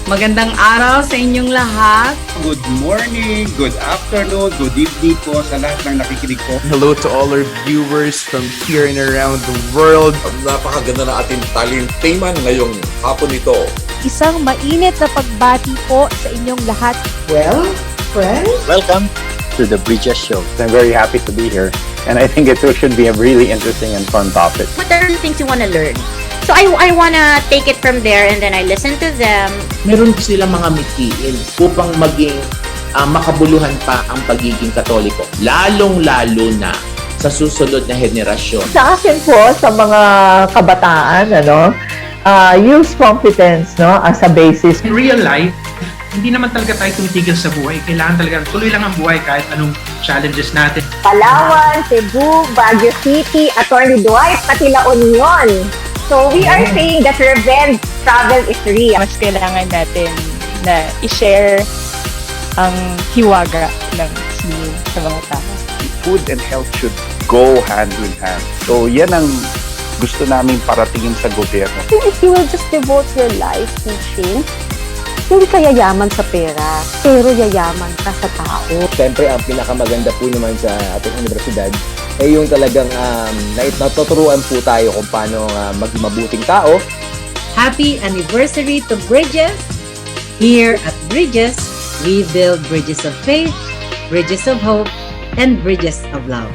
Magandang araw sa inyong lahat. Good morning, good afternoon, good evening po sa lahat ng nakikinig po. Hello to all our viewers from here and around the world. Napakaganda na ating talinteman ngayong hapon ito. Isang mainit na pagbati po sa inyong lahat. Well, friends, welcome to the Bridges Show. I'm very happy to be here, and I think it should be a really interesting and fun topic. What are the things you want to learn? So I wanna take it from there and then I listen to them. meron silang mga mithiin upang maging makabuluhan pa ang pagiging Katoliko. Lalong-lalo na sa susunod na henerasyon. Sa akin po, sa mga kabataan, use competence as a basis. In real life, hindi naman talaga tayo tumitigil sa buhay. Kailangan talaga tuloy lang ang buhay kahit anong challenges natin. Palawan, Cebu, Baguio City, Atty. Dwight, pati La Union. So we are saying that revenge travel is real. Mas kailangan natin na i-share ang hiwaga ng sinin sa mga tao. Food and health should go hand in hand. So yan ang gusto namin paratingin sa gobyerno. If you will just devote your life teaching, hindi ka yayaman sa pera, pero yayaman ka sa tao. Siyempre, ang pinakamaganda po naman sa ating universidad ay yung talagang natuturuan po tayo kung paano maging mabuting tao. Happy anniversary to Bridges! Here at Bridges, we build bridges of faith, bridges of hope, and bridges of love.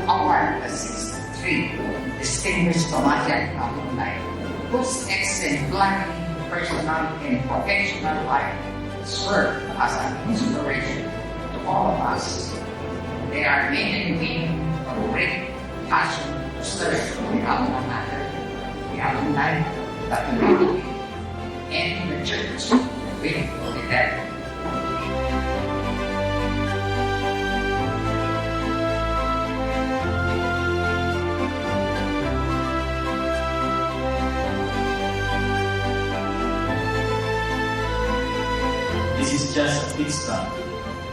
Award the 63 distinguished Thomasian alumni whose exemplary personality and professional life serve as an inspiration to all of us. They are men and women of great passion to serve the Alma Mater, the alumni, the community, and the church with solidarity. This is just a pit stop,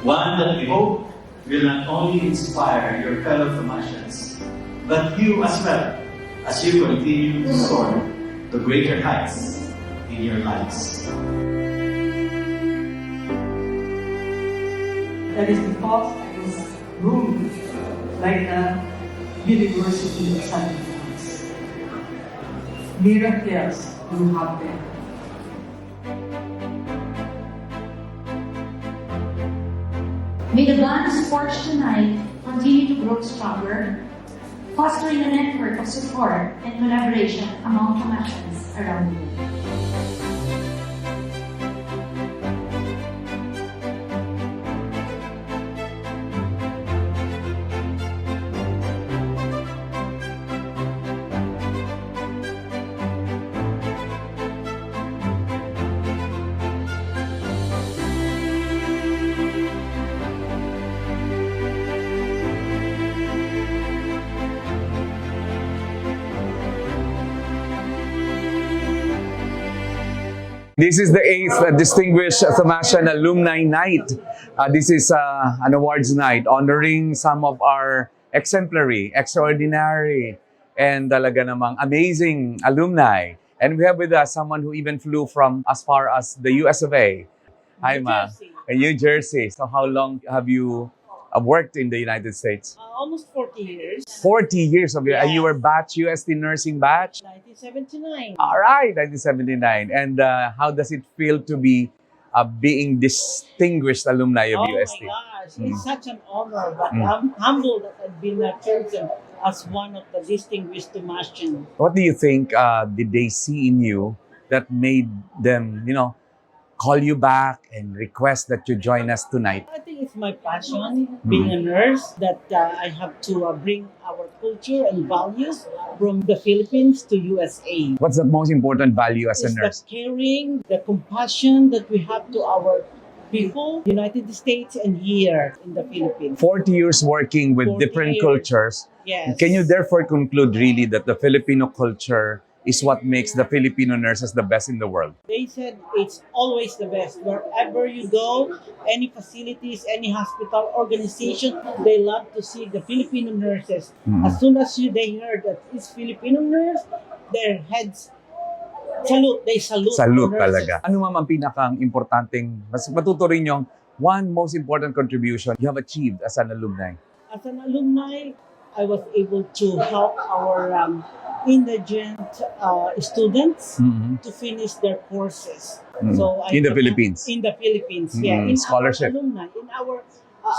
one that we hope will not only inspire your fellow Thomasians, but you as well, as you continue to soar to greater heights in your lives. That is because I was groomed like the University of Santo. Miracles will happen. May the bonds forged tonight continue to grow stronger, fostering a network of support and collaboration among Thomasians around the world. This is the 8th Distinguished Thomasian Alumni Night. This is an awards night honoring some of our exemplary, extraordinary, and talaga namang amazing alumni. And we have with us someone who even flew from as far as the US of A. Hi, Ma. New Jersey. So how long have you worked in the United States? Almost 40 years. 40 years of you were batch, UST nursing batch? 1979. All right, 1979. And how does it feel to be being distinguished alumni of UST? Oh my gosh, it's such an honor. But I'm humbled that I've been chosen as one of the distinguished Thomasians. What do you think did they see in you that made them, call you back and request that you join us tonight? I think it's my passion, being a nurse, that I have to bring our culture and values from the Philippines to USA. What's the most important value as a It's nurse? the caring, the compassion that we have to our people, United States and here in the Philippines. 40 years working with 40 different years. cultures. Yes. Can you therefore conclude really that the Filipino culture is what makes the Filipino nurses the best in the world? They said it's always the best. Wherever you go, any facilities, any hospital, organization, they love to see the Filipino nurses. As soon as they heard that it's Filipino nurse, their heads salute. They salute. Salute the nurses. talaga. Ano ma'am ang pinakang importanteng, mas matuturin yung one most important contribution you have achieved as an alumni? As an alumni, I was able to help our indigent students to finish their courses. So In the Philippines? In the Philippines, yeah. In Scholarship. our alumni, in our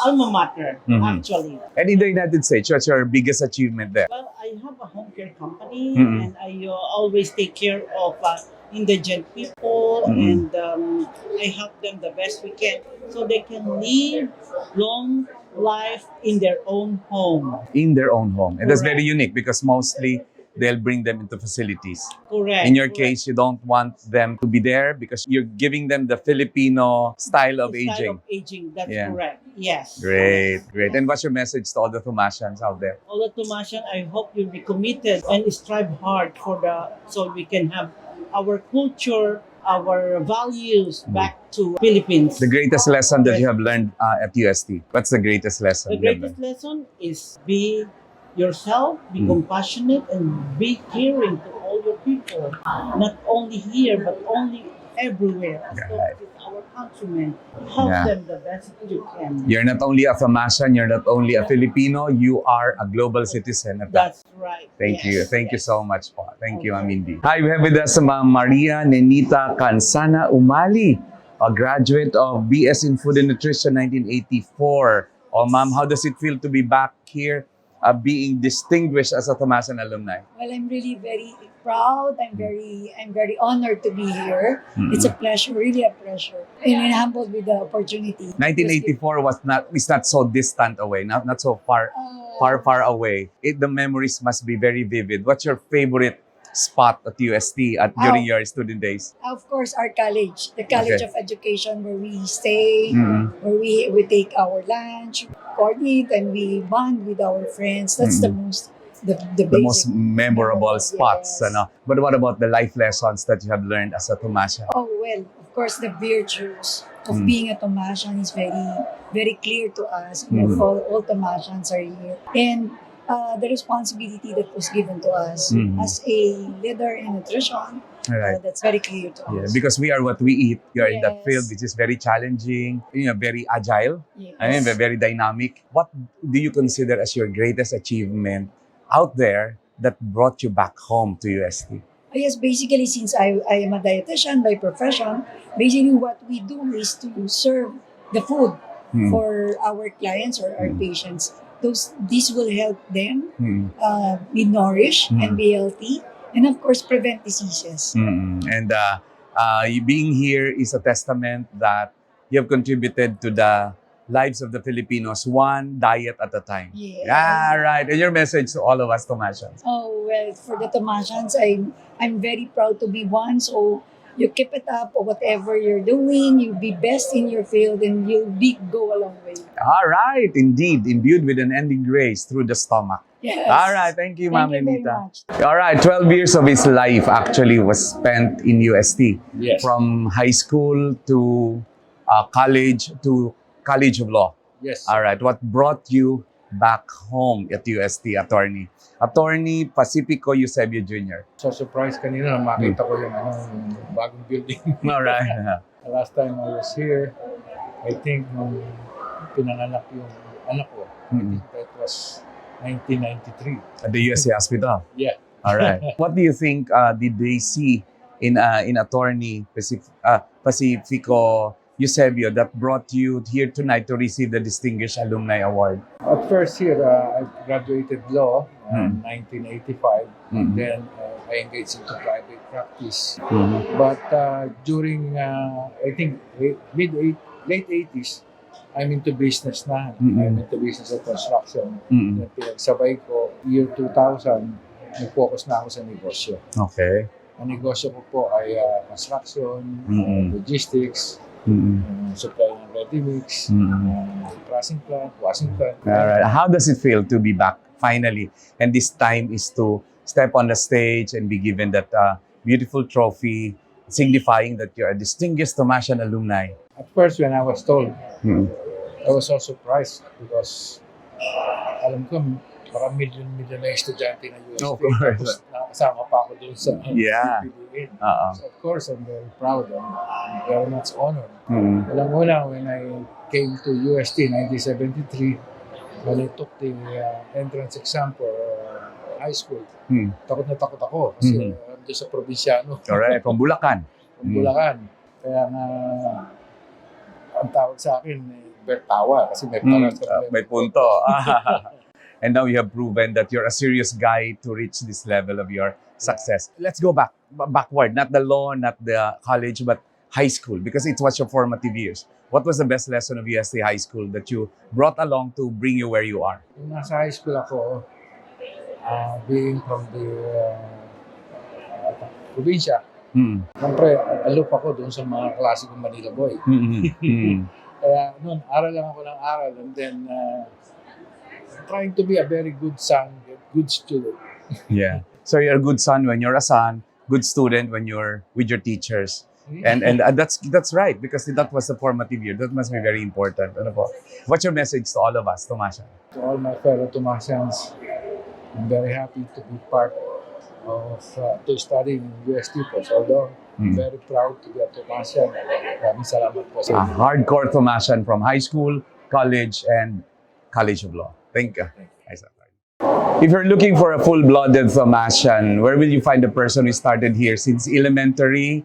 alma mater, actually. And in the United States, what's your biggest achievement there? Well, I have a home care company and I always take care of indigent people and I help them the best we can so they can live long life in their own home. In their own home. And that's Correct. very unique because mostly they'll bring them into facilities. Correct. In your case, you don't want them to be there because you're giving them the Filipino style of Style aging. of aging, that's Yeah. correct. Yes. Great, great. And what's your message to all the Thomasians out there? All the Thomasian, I hope you'll be committed and strive hard so we can have our culture, our values back to Philippines. The greatest lesson that you have learned at UST. What's the greatest lesson The you have greatest learned? lesson is be yourself, be compassionate, and be caring to all your people. Not only here, but only everywhere. As long as it's our countrymen, help Yeah. them the best you can. You're not only a Thomasian, you're not only a Filipino, you are a global citizen at that. That's right. Thank you. Thank you so much po. Thank you, Ma'am Indy. Hi, we have with us Ma'am Maria Nenita Cansana Umali, a graduate of BS in Food and Nutrition 1984. Oh, Ma'am, how does it feel to be back here being distinguished as a Thomasian alumni? Well, I'm really very proud. I'm very honored to be here. It's a pleasure, really a pleasure, and I'm humbled with the opportunity. 1984 is not so distant away, not so far away. The memories must be very vivid. What's your favorite spot at UST during your student days? Of course, our college, the College Okay. of Education, where we stay, Mhm. where we take our lunch, coordinate, and we bond with our friends. That's the most the The most basic. memorable spots. Yes. Ano? But what about the life lessons that you have learned as a Thomasian? Oh well, of course, the virtues of being a Thomasian is very, very clear to us. All Thomasians are here, and the responsibility that was given to us as a leader in nutrition. Right. That's very clear to Yeah, us. because we are what we eat. You are in that Yes. field which is very challenging, very agile, Yes. very dynamic. What do you consider as your greatest achievement out there that brought you back home to UST? Yes, basically, since I am a dietitian by profession, basically what we do is to serve the food for our clients or our patients. This will help them be nourished and be healthy, and of course, prevent diseases. And you being here is a testament that you have contributed to the lives of the Filipinos, one diet at a time. Yes. Yeah, right. And your message to all of us Thomasians? Oh well, for the Thomasians, I'm very proud to be one. So you keep it up or whatever you're doing, you be best in your field and you'll go a long way. All right, indeed, imbued with an ending grace through the stomach. Yes. All right, thank you, Ma'am Thank you very Anita. much. All right, 12 years of his life actually was spent in UST. Yes. From high school to college to College of Law. Yes. All right, what brought you back home at UST, attorney? Attorney Pacifico Eusebio Jr. So surprised kanina na makita ko yung bagong building. All right. The last time I was here, I think nung pinanganak yung anak ko, I think that was 1993. At the USC Hospital? Yeah. All right. What do you think did they see in attorney Pacifico Eusebio that brought you here tonight to receive the Distinguished Alumni Award? At first here, I graduated law in 1985. Then I engaged into private practice. But during, I think, late 80s, I'm into business na. I'm into business of construction. Then pinagsabay ko, year 2000, nag-focus na ako sa negosyo. Okay. Ang negosyo ko po ay construction, logistics, supply ng ready-mix, pressing plant, washing plant. All right. How does it feel to be back finally? And this time is to step on the stage and be given that beautiful trophy signifying that you're a distinguished Thomasian alumni. At first, when I was told, I was so surprised because alam ko, baka million na estudyante na UST. Of course. Tapos nakasama pa ako doon sa PPDN. So of course, I'm very proud and very much honored. Walang-una, when I came to UST in 1973, when I took the entrance exam for high school, takot na takot ako kasi doon sa probinsyano. Correct, from Bulacan. From Bulacan. Kaya nga, ang tawag sa akin, Bertawa, kasi may punto. And now you have proven that you're a serious guy to reach this level of your success. Let's go backward, not the law, not the college, but high school, because it was your formative years. What was the best lesson of UST High School that you brought along to bring you where you are? Nung nasa high school ako, being from the probinsya, siyempre, aloof ako doon sa mga klase kong Manila boy. Kaya noon, aral lang ako ng aral and then trying to be a very good son, a good student. Yeah. So you're a good son when you're a son, good student when you're with your teachers. And that's right, because that was the formative year. That must be very important. Ano po? What's your message to all of us, Thomasian? To all my fellow Thomasians, I'm very happy to be part of, to study in UST po. Although I'm very proud to be a Thomasian. Maraming salamat po sa inyo. Hardcore Thomasian from high school, college, and College of Law. Thank you. If you're looking for a full-blooded Thomasian, where will you find a person who started here since elementary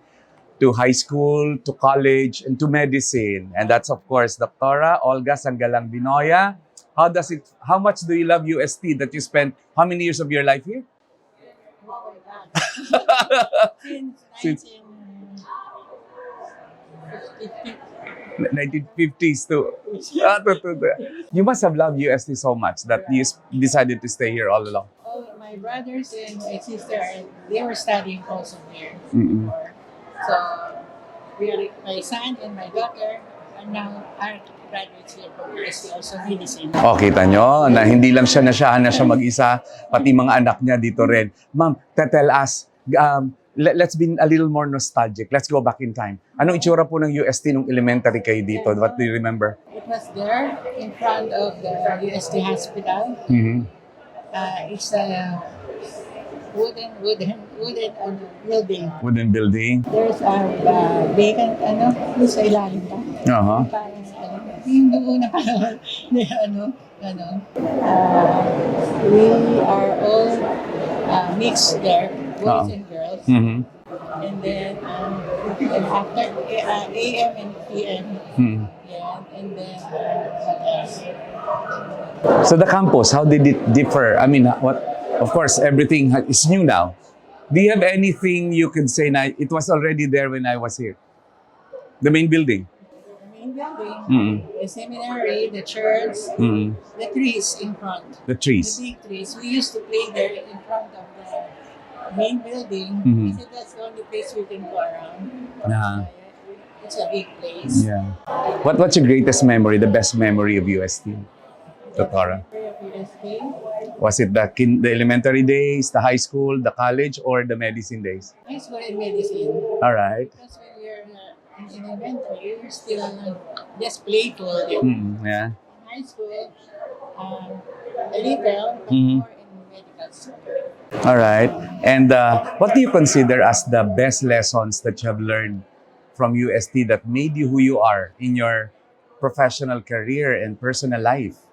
to high school, to college, and to medicine? And that's, of course, Dr. Olga Sanggalang Binoya. How much do you love UST that you spent how many years of your life here? Since 1950s too. You must have loved UST so much that you decided to stay here all along. Oh, my brothers and my sister, they were studying also here before. So, my son and my daughter are now graduates here from UST, also medicine. Oh, kita nyo, na hindi lang siya nasyahan na siya mag-isa, pati mga anak niya dito rin. Ma'am, tell us, let's be a little more nostalgic. Let's go back in time. Anong itsura po ng UST nung elementary kayo dito? What do you remember? It was there in front of the UST hospital. It's a wooden building. Wooden building. There's a vacant, sa ilalim pa. Parang, yung doon na parang, we are all mixed there, boys and girls. And then after AM and PM, yeah, and then what else? So the campus, how did it differ? I mean, of course, everything is new now. Do you have anything you could say na it was already there when I was here? The main building? The main building, the seminary, the church, the trees in front. The trees? The big trees. We used to play there in front of main building. Mhm. Kasi that's the only place we can go around. Yeah. It's a big place. Yeah. What's your greatest memory, the best memory of UST, Doctora? Was it the elementary days, the high school, the college, or the medicine days? High school and medicine. All right. Because when you're in elementary, you're still just playful. Yeah. In high school, a little, but Mhm. more in medical school. All right. And what do you consider as the best lessons that you have learned from UST that made you who you are in your professional career and personal life?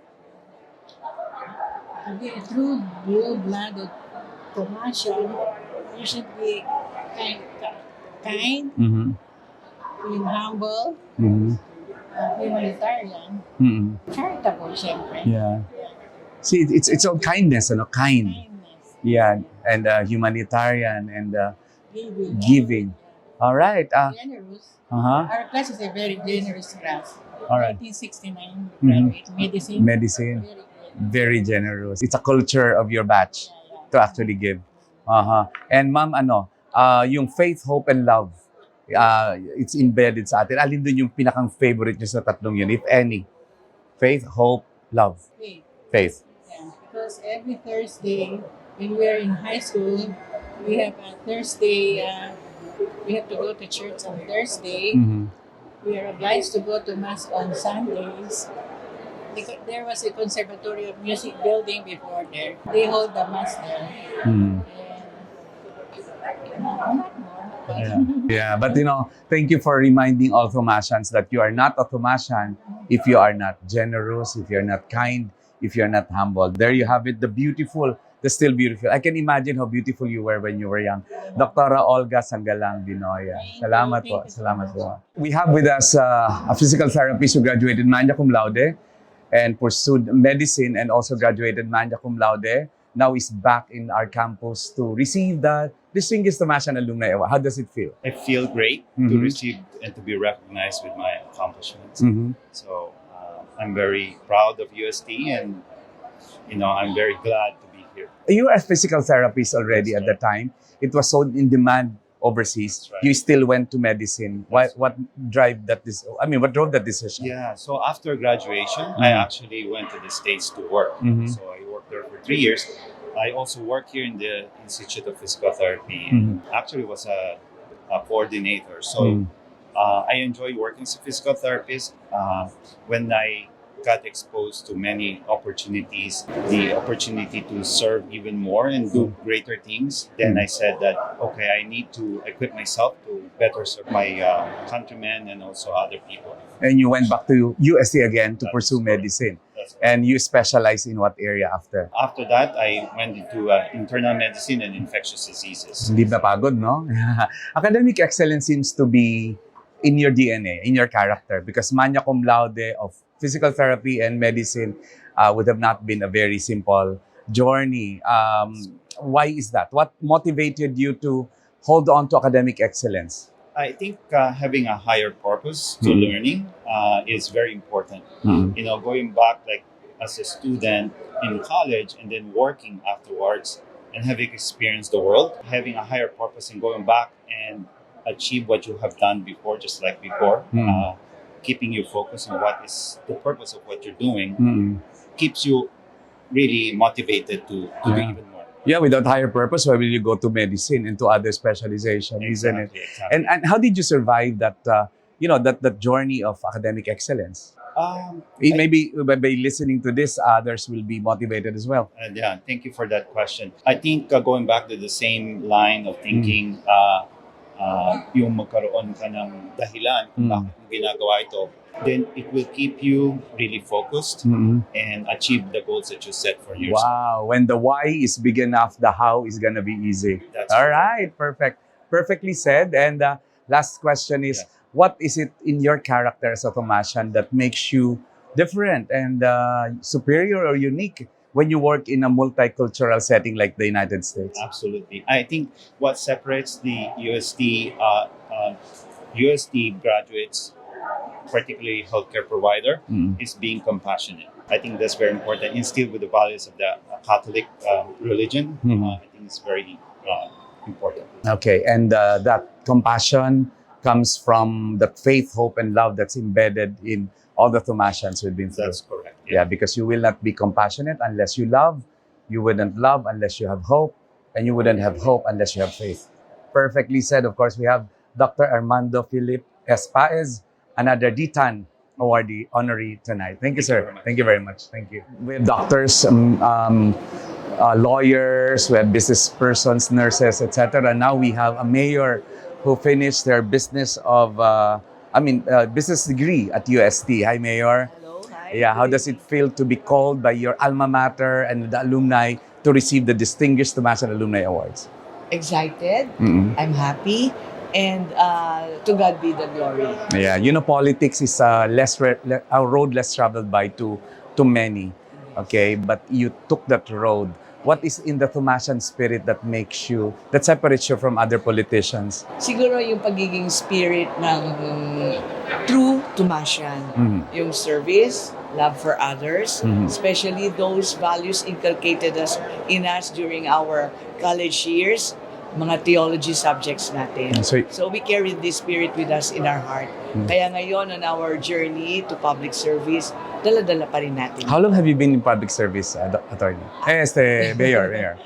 To be a true blue-blooded Thomasian, you should be kind, Mm-hmm. being humble, Mm-hmm. humanitarian, Mm-hmm. charitable, syempre. Yeah. See, it's all kindness, kind. Yeah, and humanitarian and giving. All right. Generous. Uh-huh. Our class is a very generous class. All right. 1969 Mhm. graduate, medicine. Medicine. Very generous. It's a culture of your batch to actually give. Uh-huh. And ma'am, yung faith, hope, and love, it's embedded sa atin. Alin dun yung pinakang favorite nyo sa tatlong yun, if any? Faith, hope, love. Faith. Yeah, because every Thursday, when we are in high school, we have a Thursday, we have to go to church on Thursday. Mhm. We are obliged to go to Mass on Sundays. Because there was a conservatory of music building before there. They hold the Mass there. Mhm. And Yeah, but thank you for reminding all Thomasians that you are not a Thomasian if you are not generous, if you're not kind, if you're not humble. There you have it, the still beautiful. I can imagine how beautiful you were when you were young. Dr. Olga Sanggalang Binoya. Salamat po. Salamat po. We have with us a physical therapist who graduated magna cum laude and pursued medicine and also graduated magna cum laude. Now is back in our campus to receive the Distinguished Thomasian Alumni Award. How does it feel? I feel great to receive and to be recognized with my accomplishments. Mhm. So I'm very proud of UST and I'm very glad to be here. You were a physical therapist already at the time. It was so in demand overseas. You still went to medicine. What drove that decision? Yeah, so after graduation, I actually went to the States to work. Mhm. So I worked there for 3 years. I also worked here in the Institute of Physical Therapy. Mhm. Actually was a coordinator. So I enjoy working as a physical therapist. When I got exposed to many opportunities, the opportunity to serve even more and do greater things, then I said that, okay, I need to equip myself to better serve my countrymen and also other people. And you went back to UST again to pursue medicine. And you specialize in what area after? After that, I went into internal medicine and infectious diseases. Hindi na pagod, no? Academic excellence seems to be in your DNA, in your character, because magna cum laude of physical therapy and medicine would have not been a very simple journey. Why is that? What motivated you to hold on to academic excellence? I think having a higher purpose to learning is very important. Going back like as a student in college and then working afterwards and having experienced the world, having a higher purpose and going back and achieve what you have done before, just like before, keeping you focused on what is the purpose of what you're doing, keeps you really motivated to do even more. Yeah, without higher purpose, why will you go to medicine and to other specialization, isn't it? Exactly. And how did you survive that, that journey of academic excellence? Maybe by listening to this, others will be motivated as well. Yeah, thank you for that question. I think going back to the same line of thinking, yung magkaroon ka ng dahilan kung bakit mo ginagawa ito, then it will keep you really focused and achieve the goals that you set for yourself. Wow, when the why is big enough, the how is gonna be easy. All right, perfect. Perfectly said. And last question is, what is it in your character as a Thomasian that makes you different and superior or unique when you work in a multicultural setting like the United States? Absolutely. I think what separates the UST graduates, particularly healthcare provider, is being compassionate. I think that's very important. Instilled with the values of the Catholic religion. I think it's very important. Okay, and that compassion comes from the faith, hope, and love that's embedded in all the Thomasians we've been through. That's correct. Yeah, because you will not be compassionate unless you love. You wouldn't love unless you have hope. And you wouldn't have hope unless you have faith. Perfectly said. Of course, we have Dr. Armando Philip S. Paez, another DTAN awardee, honoree tonight. Thank you, sir. Thank you very much. Thank you. We have doctors, lawyers, we have business persons, nurses, etc. Now we have a mayor who finished their business of, business degree at UST. Hi, Mayor. Hello, hi. Yeah, how does it feel to be called by your alma mater and the alumni to receive the distinguished Thomasian Alumni Awards? Excited. Mm-mm. I'm happy. And to God be the glory. Yeah, you know, politics is a road less traveled by to many. Okay, but you took that road. What is in the Thomasian spirit that separates you from other politicians? Siguro yung pagiging spirit ng true Thomasian. Mhm. Yung service, love for others, Mhm. especially those values inculcated in us during our college years, mga theology subjects natin. So we carry this spirit with us in our heart. Kaya ngayon on our journey to public service, dala-dala pa rin natin. How long have you been in public service, attorney? Mayor.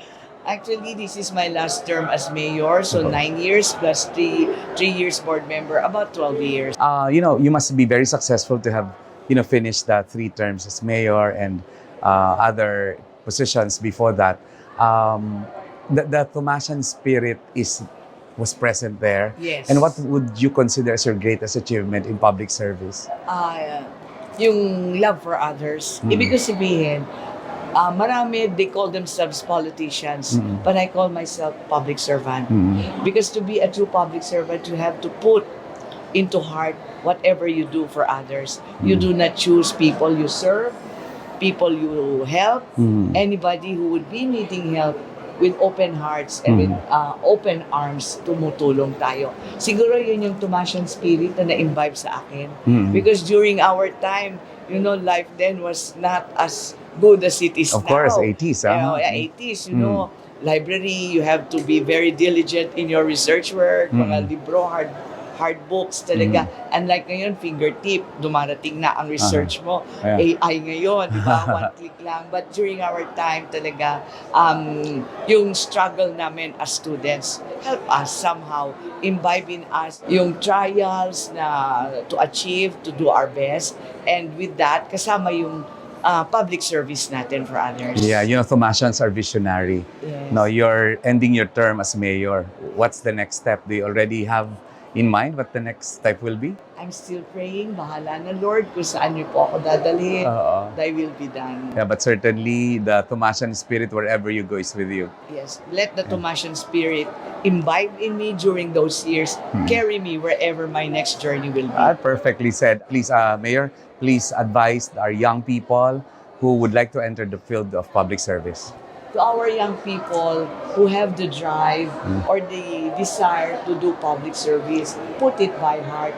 Actually, this is my last term as mayor, so 9 years plus 3 years board member, about 12 years. You must be very successful to have, finished that 3 terms as mayor and other positions before that. The Thomasian spirit was present there. Yes. And what would you consider as your greatest achievement in public service? Yung love for others. Ibig ko sabihin, marami, they call themselves politicians, but I call myself public servant. Because to be a true public servant, you have to put into heart whatever you do for others. You do not choose people you serve, people you help, anybody who would be needing help. With open hearts and with open arms, tumutulong tayo. Siguro yun yung Thomasian spirit na na-imbibe sa akin. Because during our time, life then was not as good as it is now. Of course, 80s. 80s, library, you have to be very diligent in your research work, mga libro, hard books talaga. Unlike ngayon, fingertip, dumarating na ang research mo. AI ngayon, di ba? One click lang. But during our time talaga, yung struggle namin as students help us somehow imbibe in us yung trials na to achieve, to do our best. And with that, kasama yung public service natin for others. Yeah, Thomasians are visionary. Yes. Now, you're ending your term as mayor. What's the next step? Do you already have in mind what the next step will be? I'm still praying, bahala na Lord, kung saan niyo po ako dadalhin, thy will be done. Yeah, but certainly the Thomasian spirit wherever you go is with you. Yes, let the Thomasian spirit imbibe in me during those years, carry me wherever my next journey will be. Perfectly said. Please, Mayor, please advise our young people who would like to enter the field of public service. To our young people who have the drive or the desire to do public service, put it by heart,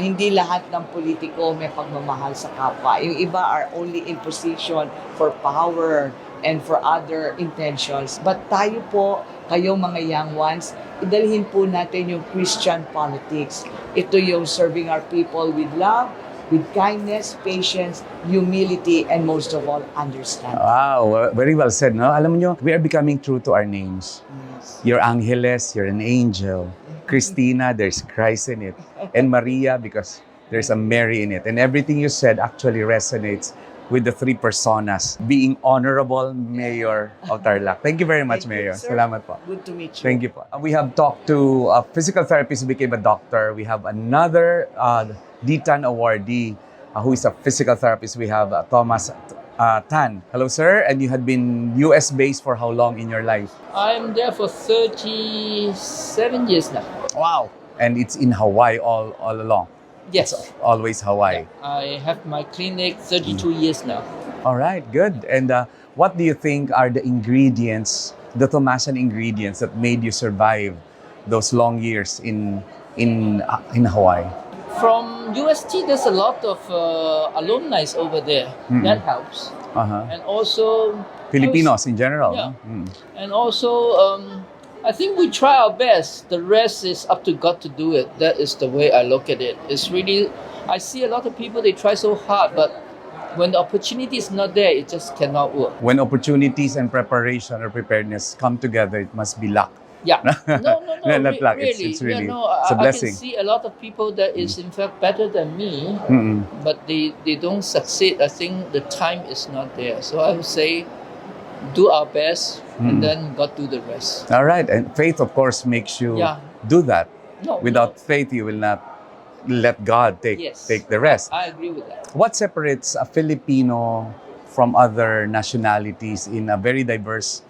hindi lahat ng politiko may pagmamahal sa kapwa. Yung iba are only in position for power and for other intentions. But tayo po, kayo mga young ones, idalhin po natin yung Christian politics. Ito yung serving our people with love, with kindness, patience, humility, and most of all, understanding. Wow, very well said, no? Alam nyo, we are becoming true to our names. Yes. You're Angeles, you're an angel. Christina, there's Christ in it. And Maria, because there's a Mary in it. And everything you said actually resonates with the 3 personas. Being honorable mayor of Tarlac. Thank you very much, Mayor. Salamat po. Good to meet you. Thank you po. We have talked to a physical therapist who became a doctor. We have another DTAN awardee who is a physical therapist. We have Tomas Tan. Hello, sir. And you had been US-based for how long in your life? I'm there for 37 years now. Wow. And it's in Hawaii all along? Yes. It's always Hawaii. Yeah, I have my clinic 32 years now. All right, good. And what do you think are the ingredients, the Thomasian ingredients that made you survive those long years in Hawaii? From UST, there's a lot of alumni over there. That helps. And also Filipinos in general. Yeah. No? And also, I think we try our best. The rest is up to God to do it. That is the way I look at it. It's really, I see a lot of people, they try so hard, but when the opportunity is not there, it just cannot work. When opportunities and preparation or preparedness come together, it must be luck. Yeah. No, Not luck. really. It's really, I, it's a I blessing. can see a lot of people that is in fact better than me, but they don't succeed. I think the time is not there. So I would say, do our best, and then God do the rest. All right. And faith, of course, makes you Yeah. do that. No, Without faith, you will not let God take the rest. I agree with that. What separates a Filipino from other nationalities in a very diverse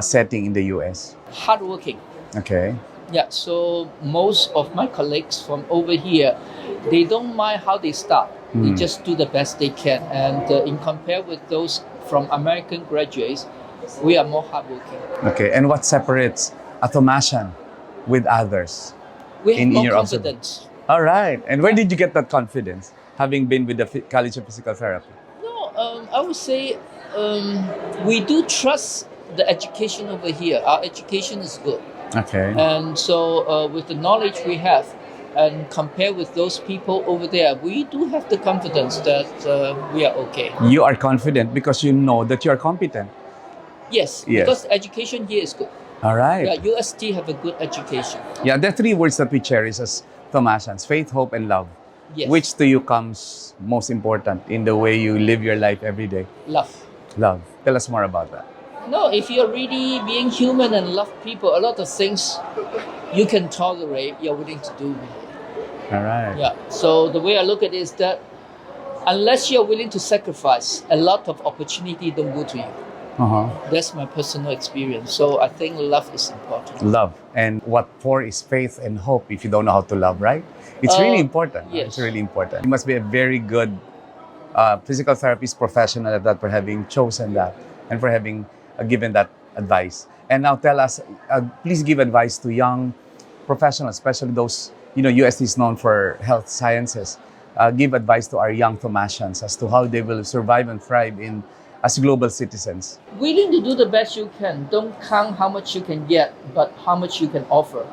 setting in the US? Hardworking. Okay. Yeah, so most of my colleagues from over here, they don't mind how they start. They just do the best they can. And in compare with those from American graduates, we are more hardworking. Okay. And what separates a Thomasian with others? We have more your confidence. All right. And where did you get that confidence, having been with the College of Physical Therapy? No, I would say we do trust the education over here. Our education is good. Okay. And so with the knowledge we have, and compare with those people over there, we do have the confidence that we are okay. You are confident because you know that you are competent. Yes, Yes. because education here is good. All right. Yeah, UST have a good education. Yeah, there are three words that we cherish as Thomasians: faith, hope, and love. Yes. Which to you comes most important in the way you live your life every day? Love. Love. Tell us more about that. No, if you're really being human and love people, a lot of things you can tolerate, you're willing to do. All right. Yeah. So the way I look at it is that unless you're willing to sacrifice, a lot of opportunity don't go to you. That's my personal experience. So I think love is important. Love. And what for is faith and hope if you don't know how to love, right? It's really important. Yes. It's really important. You must be a very good physical therapist professional at that for having chosen that and for having given that advice. And now tell us, please give advice to young professionals, especially those, UST is known for health sciences. Give advice to our young Thomasians as to how they will survive and thrive as global citizens. Willing to do the best you can. Don't count how much you can get, but how much you can offer.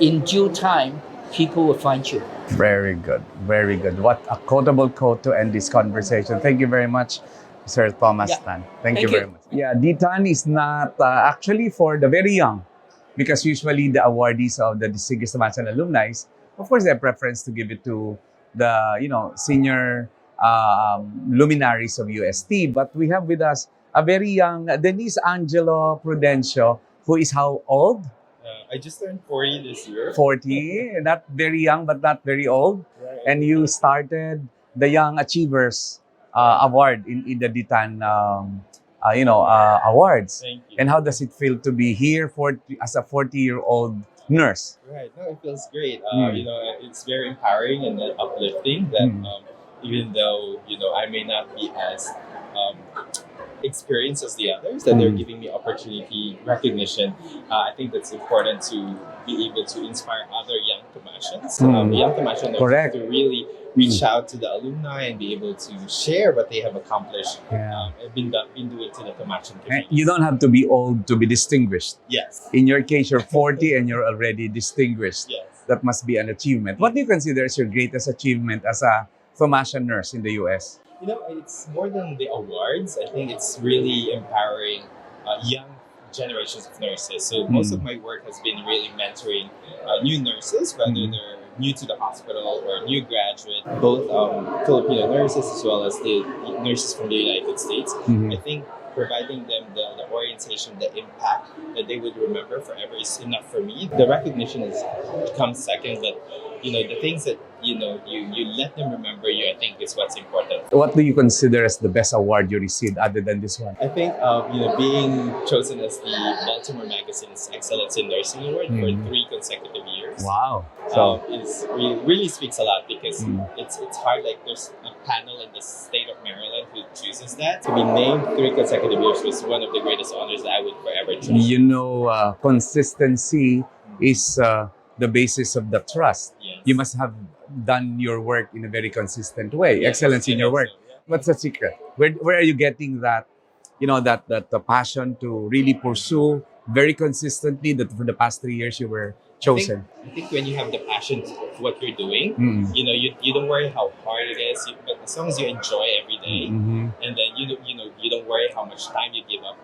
In due time, people will find you. Very good. Very good. What a quotable quote to end this conversation. Thank you very much, Sir Thomas Tan. Thank you very much. Yeah, D-TAN is not actually for the very young, because usually the awardees of the distinguished Thomasian alumni, of course, they have preference to give it to the senior luminaries of UST. But we have with us a very young Denise Angelo Prudencio, who is how old? I just turned 40 this year. 40, not very young but not very old. Right. And you started the Young Achievers Award in the D-TAN awards. Thank you. And how does it feel to be here as a 40-year-old nurse? Right. No, it feels great. It's very empowering and uplifting that even though, I may not be as experienced as the others, that they're giving me opportunity, recognition. I think that's important to be able to inspire other young Thomasians, young Thomasian nurses, to really reach out to the alumni and be able to share what they have accomplished and been doing to the Thomasian community. You don't have to be old to be distinguished. Yes. In your case, you're 40 and you're already distinguished. Yes. That must be an achievement. What do you consider as your greatest achievement as a Thomasian nurse in the US? It's more than the awards. I think it's really empowering young generations of nurses. So most of my work has been really mentoring new nurses, whether they're new to the hospital or new graduate, both Filipino nurses as well as the nurses from the United States. I think providing them the orientation, the impact that they would remember forever is enough for me. The recognition comes second, but the things that you let them remember you, I think is what's important. What do you consider as the best award you received other than this one? I think being chosen as the Baltimore Magazine's Excellence in Nursing Award for 3 consecutive years. Wow! So really speaks a lot because it's hard. Like there's a panel in the state of Maryland who chooses that. To be named 3 consecutive years was one of the greatest honors that I would forever choose. Consistency is the basis of the trust. Yes. You must have done your work in a very consistent way. Yes, excellence in your work. So, what's the secret? Where are you getting that, the passion to really pursue very consistently that for the past 3 years you were chosen? I think when you have the passion for what you're doing, Mm. you don't worry how hard it is, but as long as you enjoy every day, Mhm. and then you don't worry how much time you give on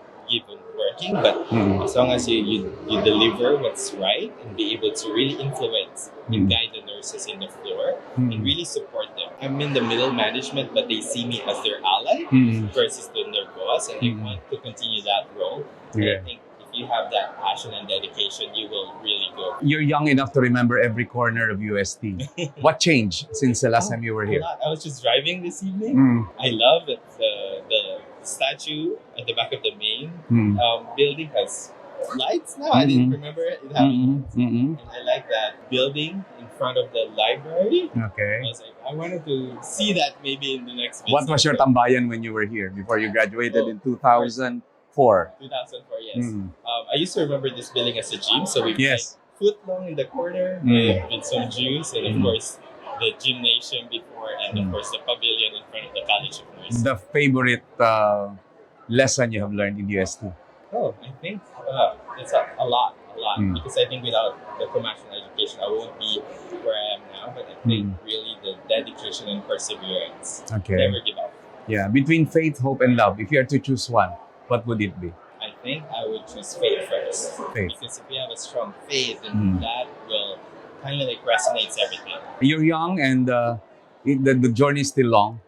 working, but Mm. as long as you deliver what's right and be able to really influence and guide the nurses in the floor and really support them. I'm in the middle management, but they see me as their ally versus their boss, and they want to continue that role. And I Yeah. think if you have that passion and dedication, you will really go. You're young enough to remember every corner of UST. What changed since the last time you were A here? lot. I was just driving this evening. Mm. I love that the statue at the back of the main building has lights now. I didn't remember it having lights. And I like that building in front of the library. Okay. I was like, I wanted to see that maybe in the next visit. What was your tambayan when you were here before you graduated in 2004? 2004, yes. Mm. I used to remember this building as a gym, so we Yes. foot long in the corner with some juice, and of course the gymnasium before, and of course the pavilion in front of the College of Nursing. The favorite lesson you have learned in UST? Oh, I think it's a lot, because I think without the Thomasian education, I won't be where I am now. But I think really the dedication and perseverance. Okay. Never give up. Yeah, between faith, hope, and love, if you are to choose one, what would it be? I think I would choose faith first. Faith. Because if you have a strong faith, then that will kind of like resonates everything. You're young and the journey is still long.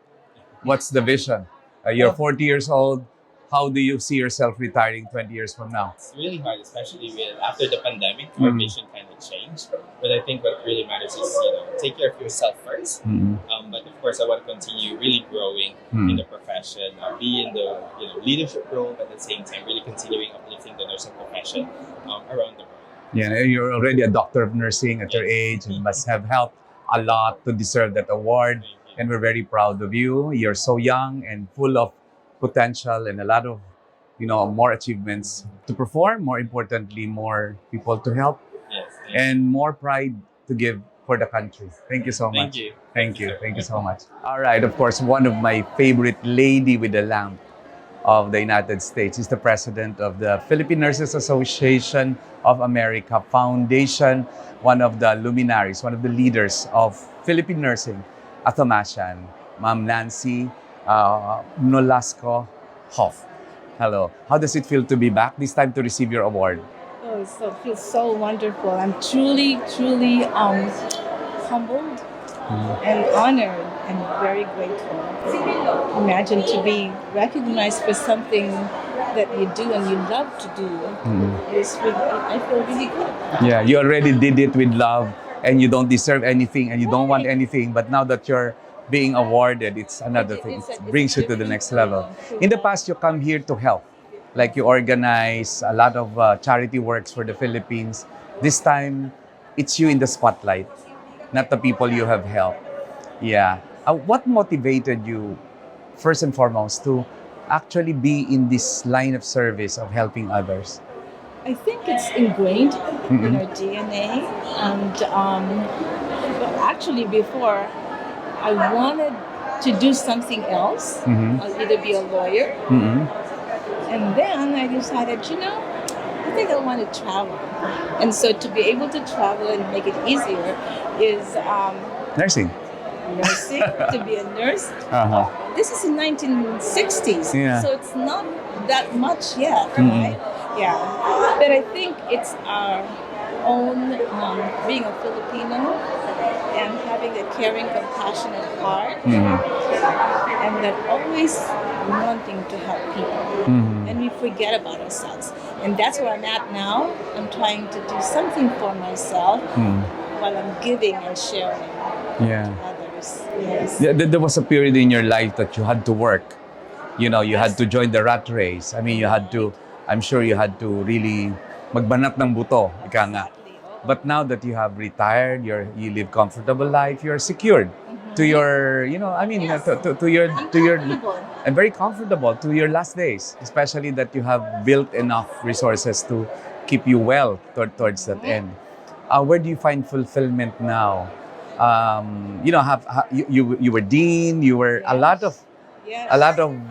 What's the vision? You're 40 years old. How do you see yourself retiring 20 years from now? It's really hard, especially after the pandemic, our vision kind of changed. But I think what really matters is, take care of yourself first. But of course, I want to continue really growing in the profession, be in the leadership role, but at the same time, really continuing uplifting the nursing profession around the world. Yeah, you're already a doctor of nursing at your age and must have helped a lot to deserve that award. And we're very proud of you. You're so young and full of potential and a lot of, more achievements to perform. More importantly, more people to help, Yes, and more pride to give for the country. Thank you so much. Thank you. Thank you. Thank you so much. All right. Of course, one of my favorite lady with the lamp of the United States is the president of the Philippine Nurses Association of America Foundation, one of the luminaries, one of the leaders of Philippine nursing, a Thomasian, Ma'am Nancy Nolasco Hoff. Hello. How does it feel to be back, this time to receive your award? Oh, it feels so wonderful. I'm truly, truly humbled and honored and very grateful. Imagine to be recognized for something that you do and you love to do. I feel really good. Yeah, you already did it with love and you don't deserve anything and you don't want anything. But now that you're being awarded, it's another thing. It brings you to the next level. In the past, you come here to help. Like you organize a lot of charity works for the Philippines. This time, it's you in the spotlight, not the people you have helped. Yeah. What motivated you, first and foremost, to actually be in this line of service of helping others? I think it's ingrained in our DNA. And but actually before, I wanted to do something else. I'll either be a lawyer, and then I decided, I think I want to travel. And so to be able to travel and make it easier is Nursing. to be a nurse. This is in 1960s, Yeah. so it's not that much yet, right? Yeah, but I think it's our own being a Filipino and having a caring, compassionate heart, and that always wanting to help people, and we forget about ourselves. And that's where I'm at now. I'm trying to do something for myself while I'm giving and sharing Yeah. others. Yes. There was a period in your life that you had to work. You had to join the rat race. I mean, I'm sure you had to really magbanat ng buto, ika nga. But now that you have retired, you live comfortable life, you're secured to your, to your, and very comfortable to your last days, especially that you have built enough resources to keep you well towards that end. Where do you find fulfillment now? You were dean, you were a lot of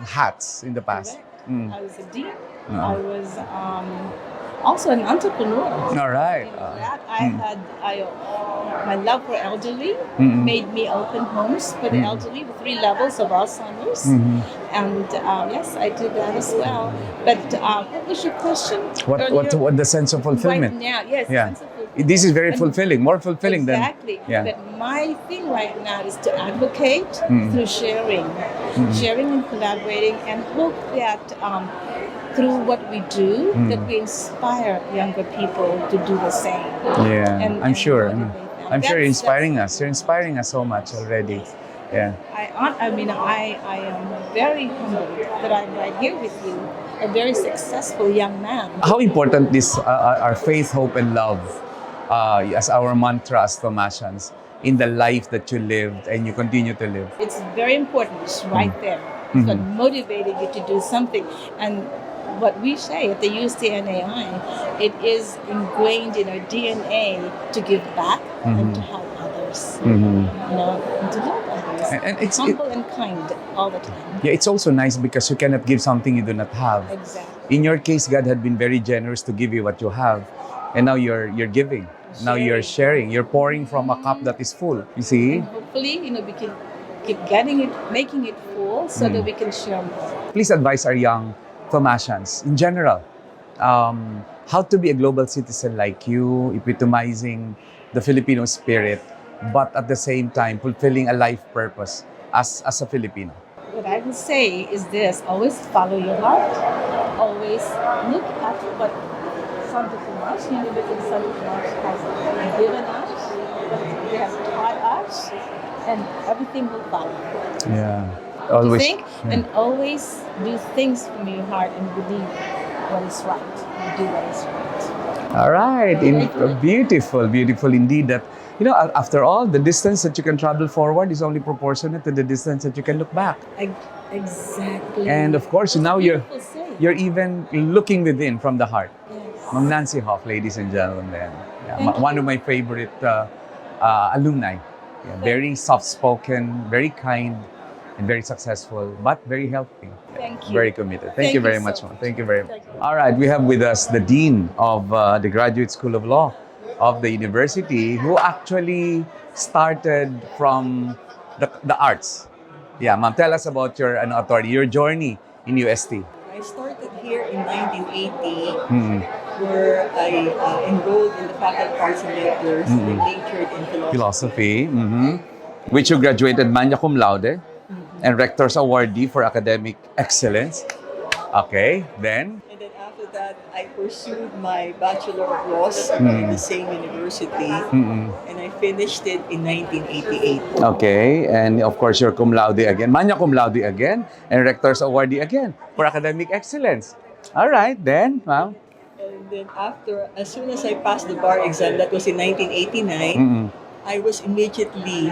hats in the past. I was a dean. I was also an entrepreneur. All right. That my love for elderly Mm-mm. made me open homes for the elderly with 3 levels of Alzheimer's. Mhm. And yes, I did that as well. But what was your question? What the sense of fulfillment? Right now, yes. Yeah. Sense of fulfillment. This is very And- fulfilling, more fulfilling Exactly. than. Yeah. But my thing right now is to advocate through sharing, sharing and collaborating, and hope that through what we do, that we inspire younger people to do the same. Yeah, And- I'm and sure. motivate them. I'm sure you're That's- inspiring us. You're inspiring us so much already. Yeah. I am very humbled that I'm right here with you, a very successful young man. How important is our faith, hope, and love as our mantra as Thomasians in the life that you lived and you continue to live? It's very important. It's right there. It's what motivated you to do something. And what we say at the USTAAI, it is ingrained in our DNA to give back and to help others. Mhm. You know, and to love others. And it's- humble and kind all the time. Yeah, it's also nice because you cannot give something you do not have. Exactly. In your case, God had been very generous to give you what you have, and now you're giving. Now you're sharing. You're pouring from a cup that is full. You see? Hopefully, we can keep getting it, making it full, so that we can share more. Please advise our young Thomasians in general how to be a global citizen like you, epitomizing the Filipino spirit, but at the same time fulfilling a life purpose as a Filipino. What I will say is this: always follow your heart. Always look at what Santo Tomas, University Santo Tomas has given us, what they have taught us, and everything will follow. Yeah. To Always. think and always do things from your heart and believe what is right. And do what is right. All right. Beautiful, beautiful indeed. That after all, the distance that you can travel forward is only proportionate to the distance that you can look back. Exactly. And of course, now you're Beautiful saying. even looking within from the heart. Yes. Ma'am Nancy Hoff, ladies and gentlemen, Thank one of my favorite alumni. Yeah, very soft-spoken, very kind, and very successful, but very healthy. Thank you. Very committed. Thank Thank you you very so much, much. ma'am. Thank you very much. Thank you. All right, we have with us the Dean of the Graduate School of Law of the university, who actually started from the arts. Yeah, ma'am, tell us about your your journey in UST. I started here in 1980, Hmm. where I enrolled in the Faculty of Arts and Letters and majored in philosophy. Philosophy, which you graduated magna cum laude and Rector's Awardee for Academic Excellence. Okay, then? And then after that, I pursued my Bachelor of Laws in the same university, and I finished it in 1988. Okay, and of course, you're cum laude again, magna cum laude again, and Rector's Awardee again for Academic Excellence. All right, then, ma'am. And then as soon as I passed the bar exam, that was in 1989, I was immediately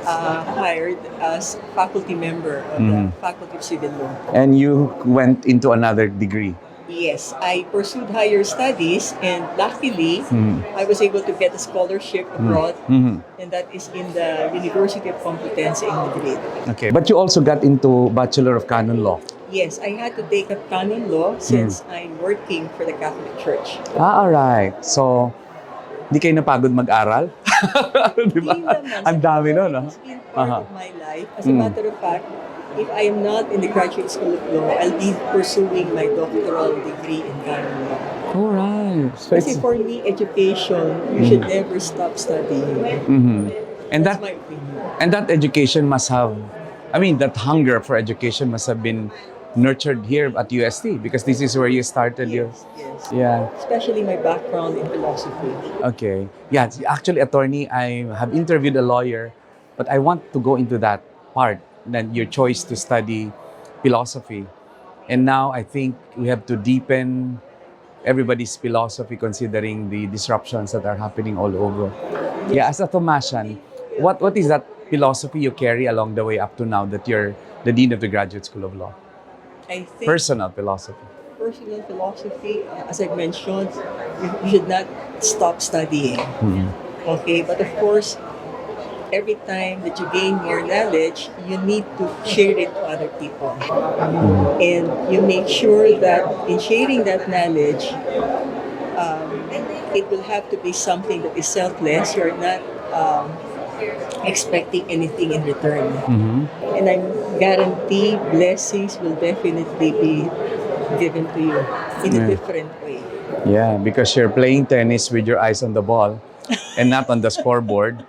hired as faculty member of the Faculty of Civil Law. And you went into another degree. Yes, I pursued higher studies, and luckily, I was able to get a scholarship abroad, and that is in the University of Complutense in Madrid. Okay, but you also got into Bachelor of Canon Law. Yes, I had to take up canon law since I'm working for the Catholic Church. All right. So, di kayo napagod mag-aral? Diba? Ang dami nun, no? It's been part of my life. As a matter of fact, if I am not in the Graduate School of Law, I'll be pursuing my doctoral degree in canon law. All right. So Kasi for me, education, you should never stop studying. And That's that my opinion. and that education must have, that hunger for education must have been nurtured here at UST because this is where you started your. Yes. Yeah. Especially my background in philosophy. Okay. Yeah. Actually, attorney, I have interviewed a lawyer, but I want to go into that part. Then your choice to study philosophy, and now I think we have to deepen everybody's philosophy considering the disruptions that are happening all over. Yeah. As a Thomasian, what is that philosophy you carry along the way up to now that you're the Dean of the Graduate School of Law? I think Personal philosophy. personal philosophy, as I mentioned, you should not stop studying. Okay, but of course, every time that you gain more knowledge, you need to share it to other people. And you make sure that in sharing that knowledge, it will have to be something that is selfless. You're not expecting anything in return. And I guarantee blessings will definitely be given to you in a different way. Yeah, because you're playing tennis with your eyes on the ball and not on the scoreboard,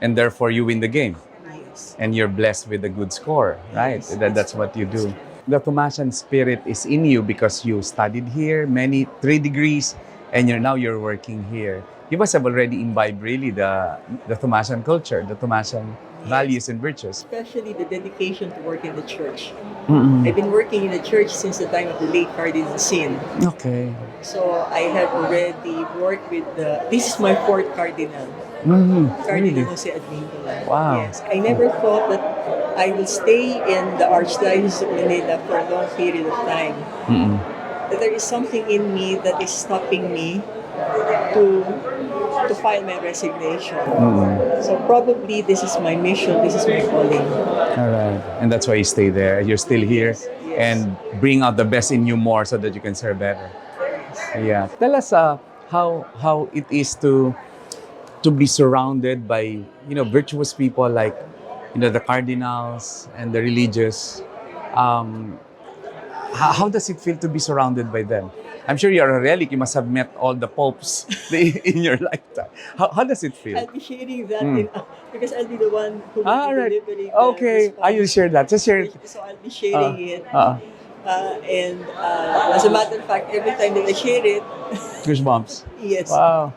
and therefore you win the game. Yes. And you're blessed with a good score, right? That's what you do. The Thomasian spirit is in you because you studied here, 3 degrees, and now you're working here. You must have already imbibed really the Thomasian culture, the Thomasian values and virtues. Especially the dedication to work in the church. I've been working in the church since the time of the late Cardinal Sin. Okay. So I have already worked with this is my 4th Cardinal. Cardinal Jose Advíncula. Wow. Yes. I never thought that I will stay in the Archdiocese of Manila for a long period of time. That there is something in me that is stopping me to file my resignation. So probably this is my mission, this is my calling. All right. And that's why you stay there. You're still here and bring out the best in you more so that you can serve better. Yeah. Tell us how it is to be surrounded by, virtuous people like, the cardinals and the religious. How does it feel to be surrounded by them? I'm sure you're a relic. You must have met all the popes in your lifetime. How does it feel? I'll be sharing that because I'll be the one who will be delivering Okay. I will share that. Just share it. So I'll be sharing it. And as a matter of fact, every time that I share it, Goosebumps. Yes. Wow.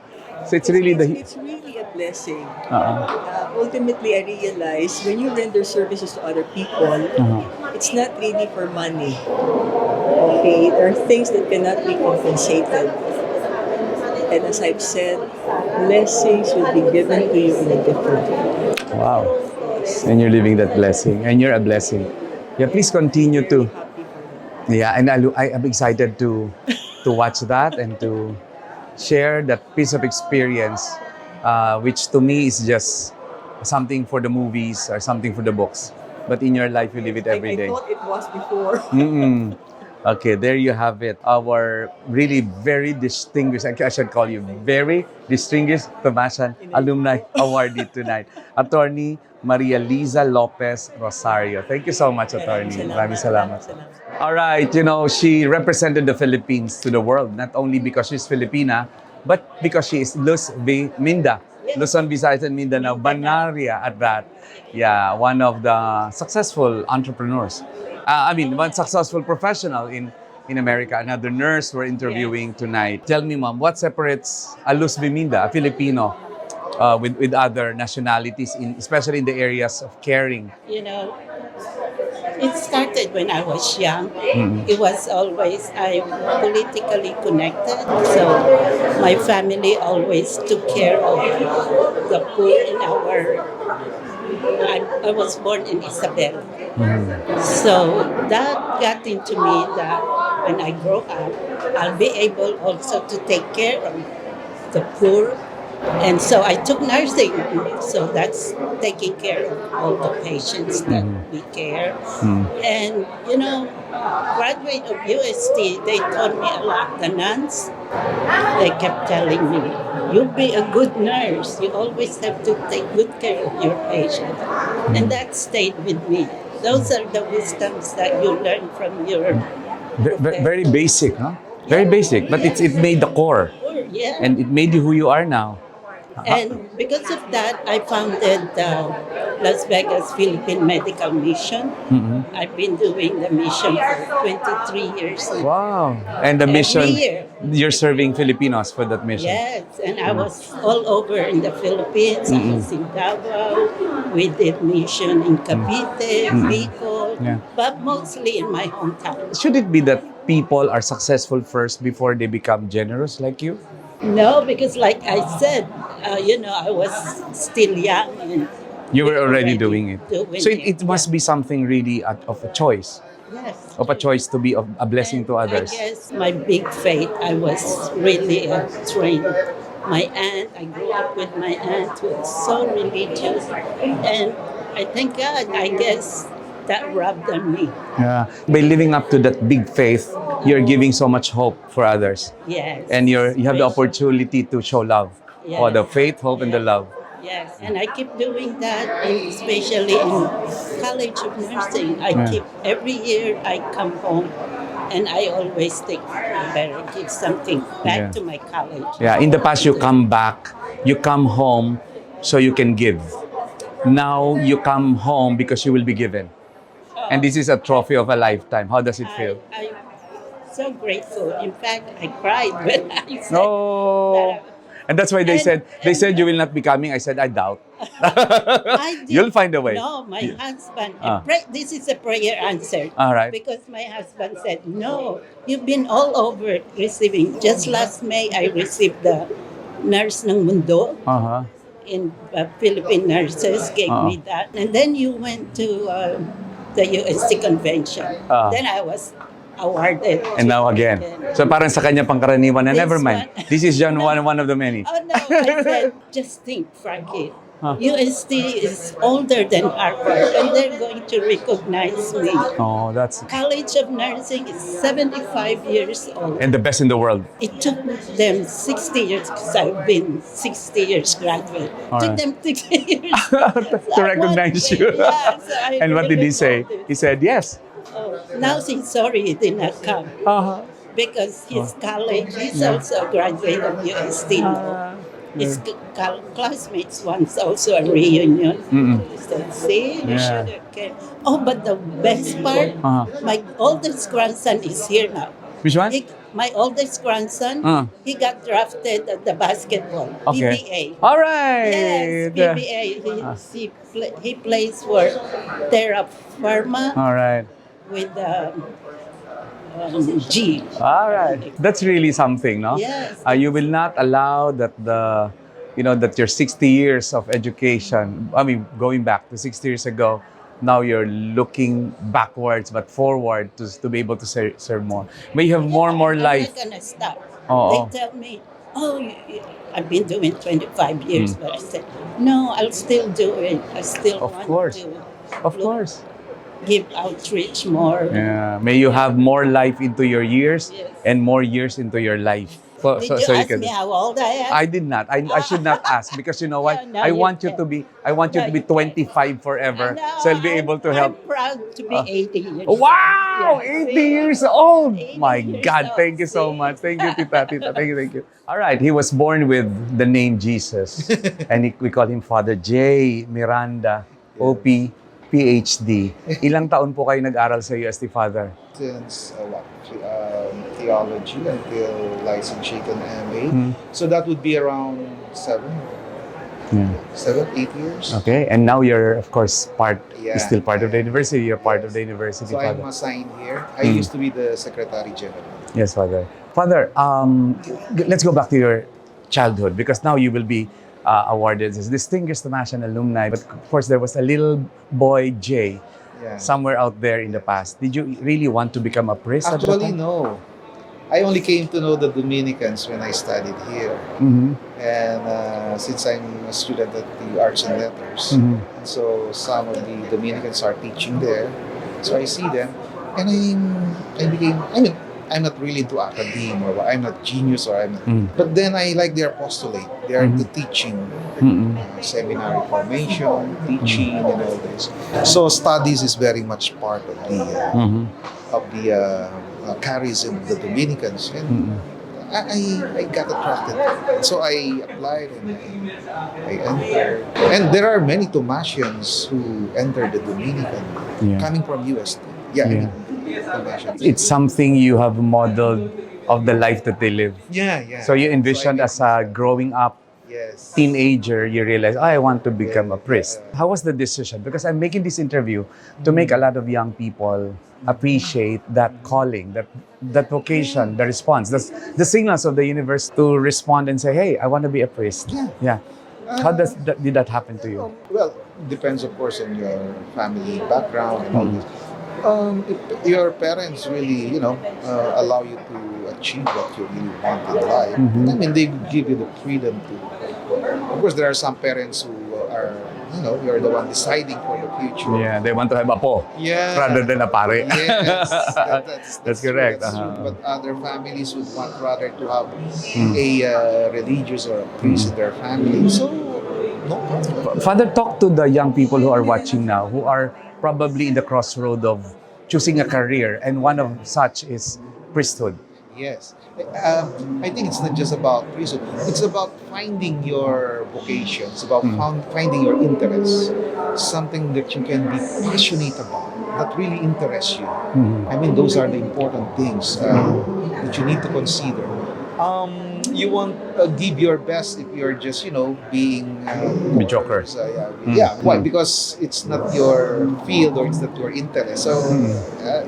So it's really it's really a blessing. Ultimately, I realize when you render services to other people, it's not really for money. Okay, there are things that cannot be compensated. And as I've said, blessings will be given to you in a different way. Wow. And you're living that blessing. And you're a blessing. Yeah, please continue to. Yeah, and I'm excited to watch that and to share that piece of experience, which to me is just something for the movies or something for the books. But in your life, you live it every day. I thought it was before. Okay, there you have it. Our really very distinguished, I should call you very distinguished Thomasian Alumni Awardee tonight, Attorney Maria Liza Lopez Rosario. Thank you so much, Attorney. Maraming salamat. All right, she represented the Philippines to the world, not only because she's Filipina, but because she is Luz Minda, Luzon, Visayas, and Mindanao, Banaria at that. Yeah, one of the successful entrepreneurs. One successful professional in America. Another nurse we're interviewing tonight. Tell me, Ma'am, what separates a Luz Minda, a Filipino, with other nationalities, especially in the areas of caring? It started when I was young. It was always, I'm politically connected. So my family always took care of the poor in I was born in Isabel. So that got into me that when I grow up, I'll be able also to take care of the poor. And so I took nursing. So that's taking care of all the patients that we care. And, graduate of UST, they taught me a lot. The nuns, they kept telling me, you'll be a good nurse. You always have to take good care of your patient. And that stayed with me. Those are the wisdoms that you learn from your very basic, huh? Very basic, but it made the core. Yeah. And it made you who you are now. And because of that, I founded the Las Vegas Philippine Medical Mission. I've been doing the mission for 23 years now. Wow. And the mission, year. you're serving Filipinos for that mission. Yes, and I was all over in the Philippines. I was in Davao. We did mission in Cavite, Bicol, but mostly in my hometown. Should it be that people are successful first before they become generous like you? No, because like I said, I was still young. And you were already doing it. So it must yeah. be something really of a choice. Yes. Of a choice to be a blessing to others. I guess my big faith, I was really trained. My aunt, I grew up with my aunt who was so religious. And I thank God, I guess that rubbed on me. Yeah. By living up to that big faith, you're giving so much hope for others. Yes. And you have the opportunity to show love. Yes. For the faith, hope, and the love. Yes, and I keep doing that, especially in College of Nursing. Every year I come home and I always take better give something back to my college. Yeah, in the past you come back, you come home so you can give. Now you come home because you will be given. And this is a trophy of a lifetime. How does it feel? I'm so grateful. In fact, I cried when I said No. And that's why they said you will not be coming. I said I doubt. You'll find a way. No, my husband. This is a prayer answered. All right. Because my husband said, no, you've been all over receiving. Just last May, I received the Nurse ng Mundo. In Philippine nurses gave me that. And then you went to the UST convention. Then I was awarded. And now again. So parang sa kanya pangkaraniwan na never mind. This is just one of the many. Oh no, I said, just think, Frankie. UST is older than Harvard and they're going to recognize me. Oh, that's... College of Nursing is 75 years old. And the best in the world. It took them 60 years because I've been 60 years graduate. All Took right. them 60 years. to recognize you. And what did he say? He said yes. Now he's sorry he did not come. Because his college, he's also a graduate of UST. His classmates wants also a reunion. He said, see, you should have came. Oh, but the best part, my oldest grandson is here now. Which one? My oldest grandson, he got drafted at the basketball, Okay. PBA. All right. Yes, PBA. He plays for Terra Pharma. All right. With G. All right. That's really something, no? Yes. You will not allow that that your 60 years of education, going back to 60 years ago, now you're looking backwards but forward to be able to serve more. May you have more and more life. I'm not gonna stop. Oh, They tell me, I've been doing 25 years, but I said, no, I'll still do it. I still want to. Of course. Give outreach more. Yeah. May you have more life into your years and more years into your life. Did you ask me how old I am? I did not. I should not ask because you know what? I want you to be 25 forever. So I'll be able to help. I'm proud to be 80 years old. Wow! 80 years old! My God, thank you so much. Thank you, Tita. Thank you. All right, he was born with the name Jesus. And we call him Father J. Miranda, OP, PhD. Ilang taon po kayo nag-aral sa UST, Father? Since theology until licensure and MA. So that would be around 7, 8 years. Okay, and now you're, of course, still part of the university. You're part of the university, So Father. I'm assigned here. I used to be the Secretary General. Yes, Father. Father, let's go back to your childhood because now you will be awarded as Distinguished Thomasian Alumni. But of course, there was a little boy, Jay, somewhere out there in the past. Did you really want to become a priest? Actually, no. I only came to know the Dominicans when I studied here. And since I'm a student at the Arts and Letters, and so some of the Dominicans are teaching there. So I see them, and I'm not really into academia, or I'm not genius, or I'm not, but then I like their apostolate. They are into teaching, seminary formation, teaching, and all this. So studies is very much part of the charism of the Dominicans, and I got attracted. So I applied and I entered. And there are many Thomasians who entered the Dominican coming from UST. Thomasians. It's something you have modeled of the life that they live. So you envisioned as a growing up teenager, you realize, I want to become a priest. How was the decision? Because I'm making this interview to make a lot of young people appreciate that calling, that vocation, the response, the signals of the universe to respond and say, hey, I want to be a priest. How did that happen to you? Well, depends, of course, on your family background and all this. If your parents really, allow you to achieve what you really want in life, I mean, they give you the freedom to. Of course, there are some parents who are, you're the one deciding for the future. Yeah, they want to have apo rather than a pare. Yes, that's correct. That's true. But other families would want rather to have Hmm. a religious or a priest in their family. So, no problem. Father, talk to the young people who are watching now, who are probably in the crossroad of choosing a career, and one of such is priesthood. Yes. I think it's not just about priesthood. It's about finding your vocation. It's about finding your interest. Something that you can be passionate about, that really interests you. I mean, those are the important things that you need to consider. You won't give your best if you're just, being mediocre. Why? Because it's not your field or it's not your interest. So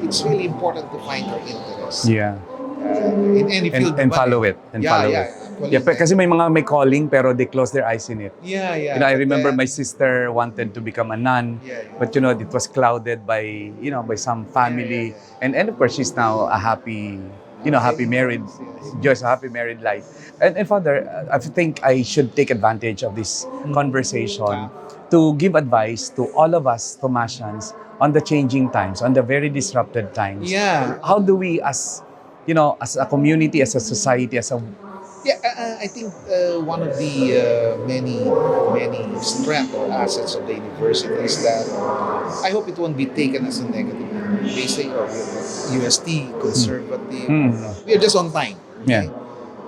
it's really important to find your interest. Yeah. In any field. And follow it. And follow it. Yeah, kasi may calling pero they close their eyes in it. Yeah. I remember my sister wanted to become a nun, but it was clouded by some family, and of course she's now a happy married, just a happy married life. And Father, I think I should take advantage of this conversation to give advice to all of us Thomasians on the changing times, on the very disrupted times. Yeah. How do we, as a community, as a society, I think one of the many strengths or assets of the university is that I hope it won't be taken as a negative. They say, UST, conservative. We are just on time. Okay? Yeah.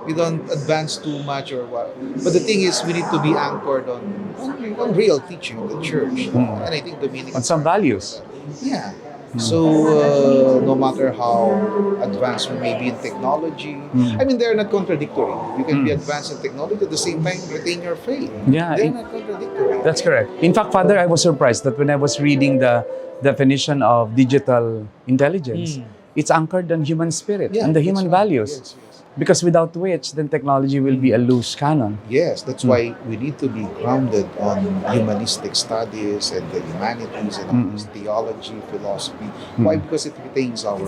We don't advance too much or what. But the thing is, we need to be anchored on real teaching of the church. And I think Dominican... On some values. Yeah. So, no matter how advanced we may be in technology, I mean, they're not contradictory. You can be advanced in technology at the same time retain your faith. Yeah, They're not contradictory. That's correct. In fact, Father, I was surprised that when I was reading the definition of digital intelligence, it's anchored on human spirit and the human values. Yes. Because without which, then technology will be a loose cannon. Yes, that's why we need to be grounded on humanistic studies and the humanities and theology, philosophy. Why? Because it retains our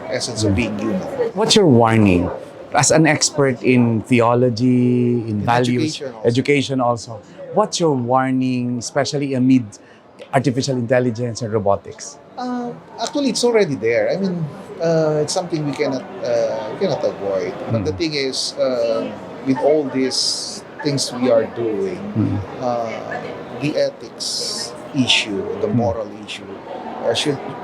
essence of being human. What's your warning? As an expert in theology, in values, education also, what's your warning, especially amid artificial intelligence and robotics? Actually, it's already there. I mean, it's something we cannot avoid. But the thing is, with all these things we are doing, the ethics issue, the moral issue,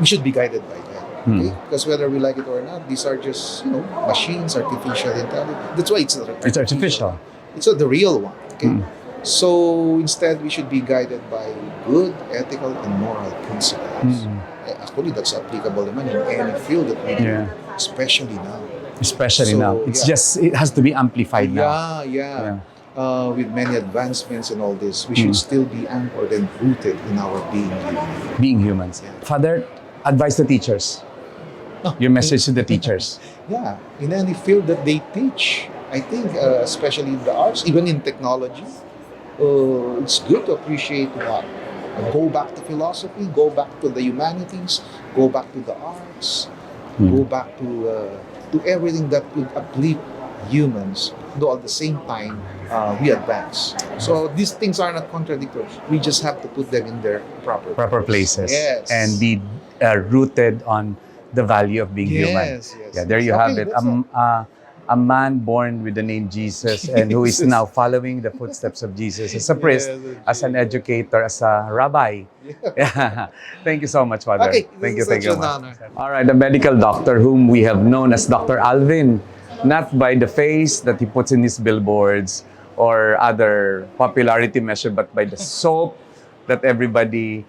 we should be guided by that. Okay? Because whether we like it or not, these are just machines, artificial intelligence. That's why it's artificial. It's not the real one. Okay. So instead, we should be guided by good, ethical, and moral principles. Actually, that's applicable naman in any field that we do, especially now. Especially now. It has to be amplified now. Yeah. With many advancements and all this, we should still be anchored and rooted in our being human. Being humans. Father, advise the teachers. Your message to the teachers. Yeah. In any field that they teach, I think, especially in the arts, even in technology, it's good to appreciate what? Go back to philosophy, go back to the humanities, go back to the arts, go back to everything that could uplift humans, though at the same time we advance. So these things are not contradictory. We just have to put them in their proper places. Yes. And be rooted on the value of being human. There you have it. A man born with the name Jesus and who is now following the footsteps of Jesus as a priest, as an educator, as a rabbi. Thank you so much, Father. Okay, thank you an much. honor. All right, the medical doctor whom we have known as Dr. Alvin, not by the face that he puts in his billboards or other popularity measure, but by the soap that everybody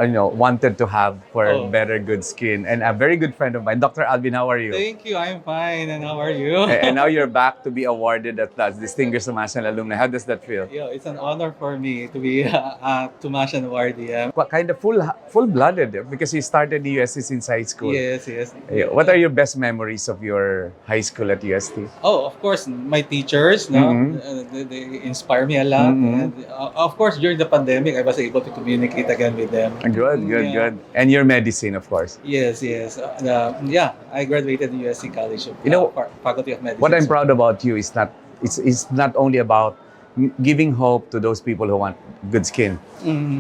wanted to have for better good skin. And a very good friend of mine, Dr. Alvin, how are you? Thank you, I'm fine. And how are you? And now you're back to be awarded at last, Distinguished Thomasian Alumni. How does that feel? Yeah, it's an honor for me to be a Thomasian Awardee. What kind of full-blooded, because you started the UST since high school. Yes. What are your best memories of your high school at UST? Oh, of course, my teachers, they inspire me a lot. And of course, during the pandemic, I was able to communicate again with them. Good. And your medicine, of course. Yes. I graduated in USC College of Faculty of Medicine. What I'm proud about you is it's not only about giving hope to those people who want good skin,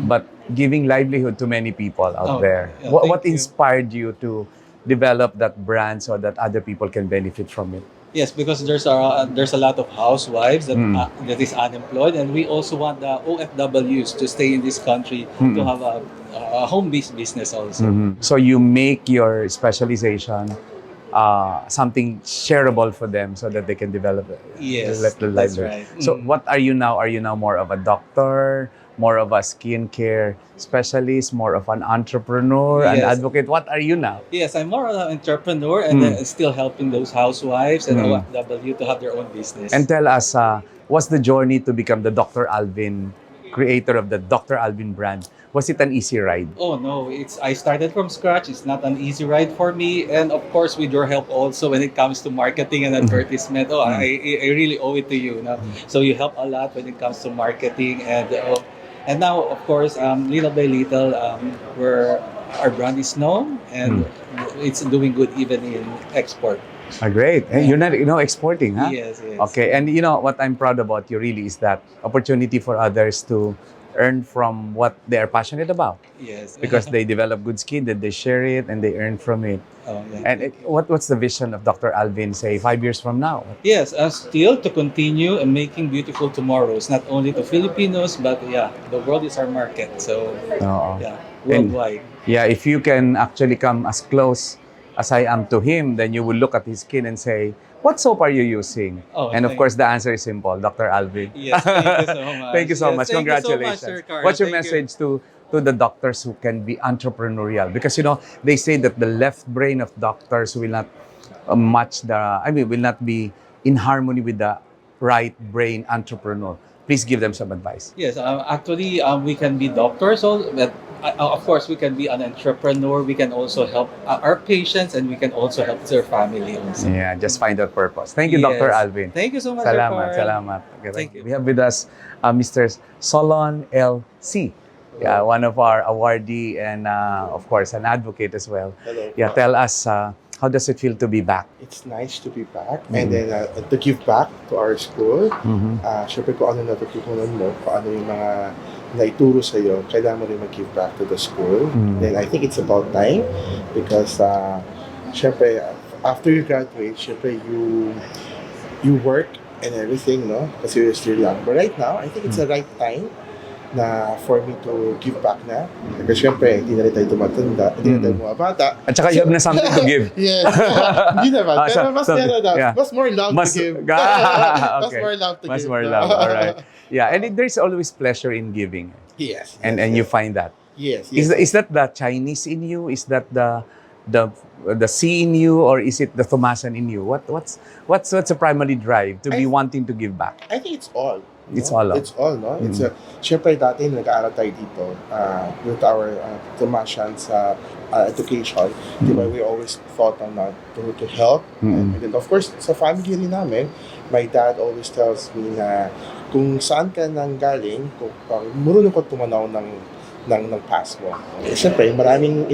but giving livelihood to many people out there. Yeah, What thank you. inspired you to develop that brand so that other people can benefit from it? Yes, because there's a lot of housewives that is unemployed, and we also want the OFWs to stay in this country to have a home-based business also. So you make your specialization something shareable for them so that they can develop it. Yes, the that's livelihood. right. So what are you now? Are you now more of a doctor, more of a skincare specialist, more of an entrepreneur, an Yes. advocate? What are you now? Yes, I'm more of an entrepreneur and still helping those housewives and OFW to have their own business. And tell us, what's the journey to become the Dr. Alvin, creator of the Dr. Alvin brand? Was it an easy ride? Oh no, I started from scratch. It's not an easy ride for me, and of course with your help also when it comes to marketing and advertisement. Oh, I really owe it to you. No? So you help a lot when it comes to marketing and now of course little by little our brand is known and it's doing good even in export. Great. And you're not, exporting, huh? Yes, yes. Okay. And what I'm proud about you really is that opportunity for others to earn from what they are passionate about. Yes. Because they develop good skin, then they share it and they earn from it. Oh, yeah. And what's the vision of Dr. Alvin, say, 5 years from now? Yes, still to continue and making beautiful tomorrows, not only to Filipinos, but the world is our market. So, worldwide. If you can actually come as close as I am to him, then you will look at his skin and say, what soap are you using? Oh, and of course, the answer is simple, Dr. Alvin. Yes, thank you so much. Thank you so Yes, much. thank you so much, Congratulations. Sir Carl. What's your Thank you. message to the doctors who can be entrepreneurial? Because, they say that the left brain of doctors will not will not be in harmony with the right brain entrepreneur. Please give them some advice. Yes, actually, we can be doctors, but of course, we can be an entrepreneur. We can also help our patients, and we can also help their family also. Yeah, just find that purpose. Thank you, Yes. Dr. Alvin. Thank you so much, Sir Salamat, Carl. salamat. Okay, Thank you. We have with us Mr. Solon L.C., one of our awardee and, of course, an advocate as well. Hello. Yeah, tell us, how does it feel to be back? It's nice to be back and then to give back to our school. Siyempre kung ano natututunan mo, kung ano yung mga naituro sa'yo, kailangan mo rin mag-give back to the school. Then I think it's about time because siyempre after you graduate, siyempre you work and everything, no? Kasi you're still young. But right now, I think it's the right time na for me to give back na. Kasi syempre, hindi na rin tayo tumatanda, hindi na tayo mga bata. At saka you have na something to give. Yes. Hindi naman. Pero mas meron na. Mas more love to give. Mas Okay. more love to give. Mas more love. All right. Yeah, and there's always pleasure in giving. Yes. And you find that. Yes. Is that the Chinese in you? Is that the C in you, or is it the Thomasian in you? What's the primary drive to be wanting to give back? I think it's all. It's all. It's all, no? It's syempre dati nag-aaral tayo dito with our Thomasians education. Di ba, we always thought on that to help. And then of course, sa family rin namin, my dad always tells me na kung saan ka nang galing, kung marunong ka tumanaw ng past mo. Siyempre,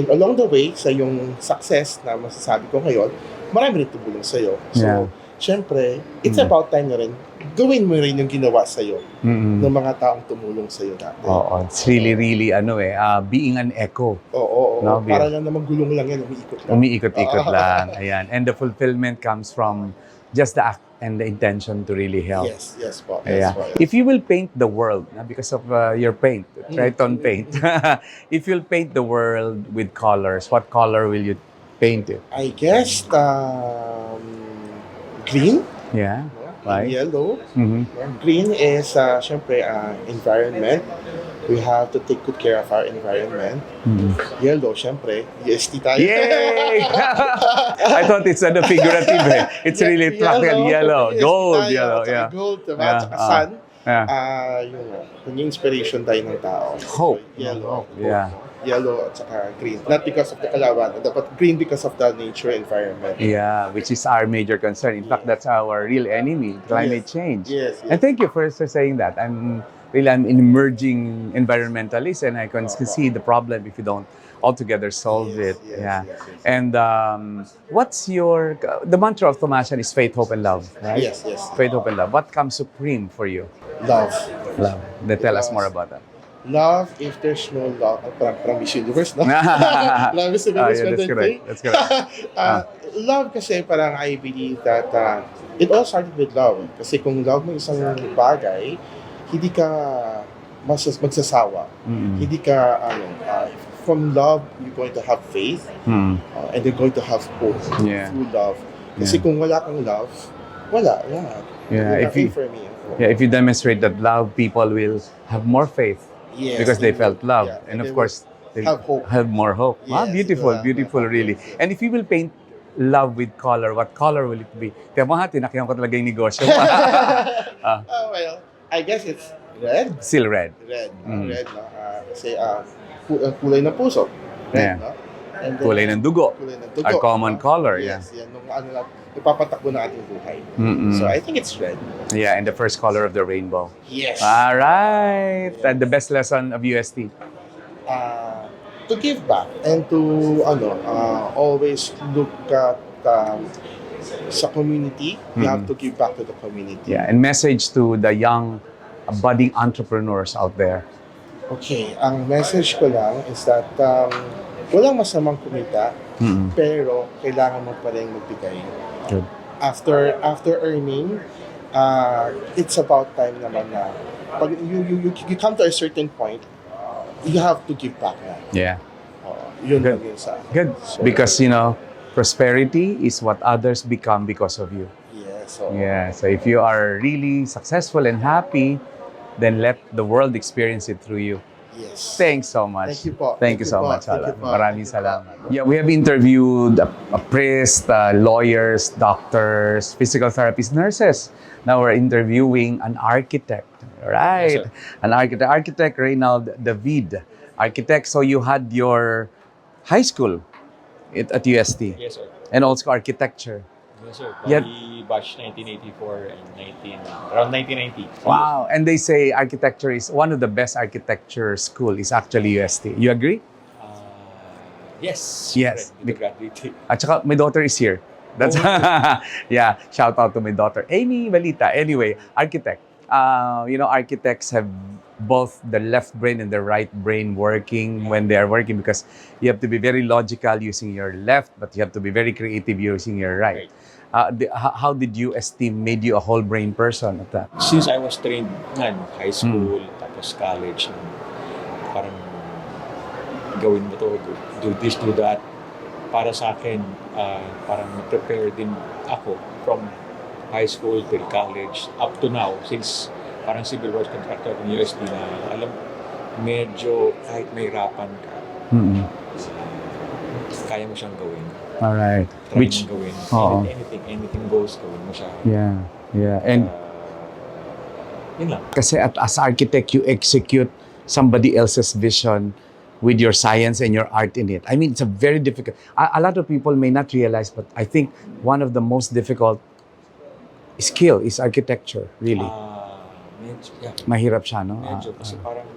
along the way, sa yung success na masasabi ko ngayon, marami rin tumulong sa'yo. So, siyempre, it's about time na rin gawin mo rin yung ginawa sa'yo ng mga taong tumulong sa'yo dati. Oo, it's really being an echo. Oo. No, Para lang naman gulong lang yan, umiikot lang. Umiikot-ikot lang. Ayan. And the fulfillment comes from just the act and the intention to really help. Yes po. Yeah. Yes po. If you will paint the world, because of your paint, Triton paint, if you'll paint the world with colors, what color will you paint it? I guess, green. Yeah. Right. Yellow. Green is, syempre, environment. We have to take good care of our environment. Yellow, syempre, UST tayo. Yay! I thought it's figurative. It's really practical. Yellow, gold, yellow. Yeah. Gold, diba? Tsaka sun. Yeah. Yung inspiration tayo ng tao. Hope. So, yellow. Yeah. Yellow at saka green. Not because of the kalaban, but green because of the nature environment. Yeah, which is our major concern. In fact, that's our real enemy, climate change. Yes. And thank you for saying that. I'm an emerging environmentalist, and I can see the problem if you don't altogether solve it. Yes. And what's the mantra of Thomasian is faith, hope, and love, right? Yes. Faith, hope, and love. What comes supreme for you? Love. Love. Tell us more about that. Love, if there's no love, parang Miss Universe, no? Love is the biggest that's correct. That's correct. Love kasi parang I believe that it all started with love. Kasi kung love mo isang bagay, hindi ka magsasawa. Hindi ka, from love, you're going to have faith, and you're going to have hope through love. Kasi kung wala kang love, wala. If you demonstrate that love, people will have more faith because they felt love, and of course they have more hope. Yes, Beautiful, really. And if you will paint love with color, what color will it be? Kaya mga tinakihan ko talaga yung negosyo. Well, I guess it's red. Still red. Red, red, no? Kasi kulay ng puso. Red, no? And then, kulay ng dugo. Our common color, yes, yan. Nung ipapatakbo ng ating buhay. So I think it's red. Yeah, and the first color of the rainbow. Yes. All right. And the best lesson of UST? To give back and to always look at sa community. You have to give back to the community. Yeah, and message to the young budding entrepreneurs out there. Okay, ang message ko lang is that walang masamang kumita, pero kailangan mo pa rin magbigay. Good. After earning, it's about time naman na pag you come to a certain point, you have to give back na. Yeah. Yun Good. lang yun sa Good. Because, prosperity is what others become because of you. Yeah, So if you are really successful and happy, then let the world experience it through you. Yes. Thanks so much. Thank you po. Thank you so much, Thank you Alan. po. Maraming salamat. Yeah, we have interviewed a priest, lawyers, doctors, physical therapists, nurses. Now we're interviewing an architect, right? Yes, An architect Reynald David. Architect, so you had your high school at UST. Yes, sir. And also architecture. Yes, sir. Yeah. Batch 1984 and around 1990. Wow. And they say architecture is one of the best architecture school is actually UST. You agree? Yes. Yes. Graduated. At saka, my daughter is here. That's yeah. Shout out to my daughter, Amy Balita. Anyway, architect. Architects have both the left brain and the right brain working when they are working because you have to be very logical using your left, but you have to be very creative using your right. How did UST made you a whole brain person at that? Since I was trained high school, tapos college, parang gawin mo to, do this, do that. Para sa akin, parang prepare din ako from high school till college up to now, since parang civil works contractor ng UST na alam, medyo kahit may hirapan ka, kaya mo siyang gawin. Alright. Try Which, mo gawin. oo. Anything goes, gawin mo siya. Yeah. And Yun lang. kasi as architect, you execute somebody else's vision with your science and your art in it. I mean, it's a very difficult. A lot of people may not realize, but I think one of the most difficult skill is architecture, really. Mahirap siya, no? Medyo, kasi parang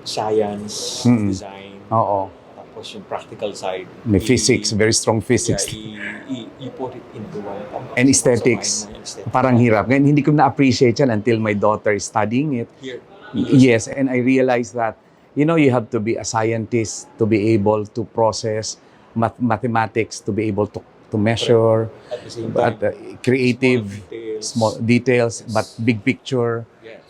science, design, Oo. tapos yung practical side. May physics, very strong physics. You put it into one. And aesthetics. Parang hirap. Ngayon, hindi ko na-appreciate yan until my daughter is studying it. Here. Yes, and I realized that, you have to be a scientist to be able to process mathematics, to be able to measure, At the same time, creative, small details, but big picture,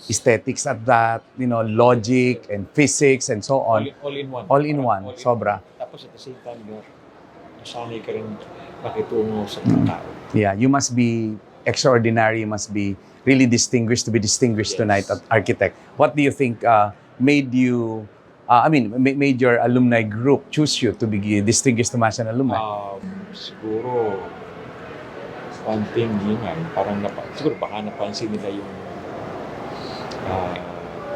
aesthetics at that, logic and physics and so on. All in one. All in one, sobra. Tapos at the same time, nasanay ka rin makitungo sa tao. Yeah, you must be extraordinary, you must be really distinguished to be distinguished tonight at architect. What do you think made you, made your alumni group choose you to be distinguished Thomasian alumni? Siguro, one thing yun nga, parang siguro baka napansin nila yung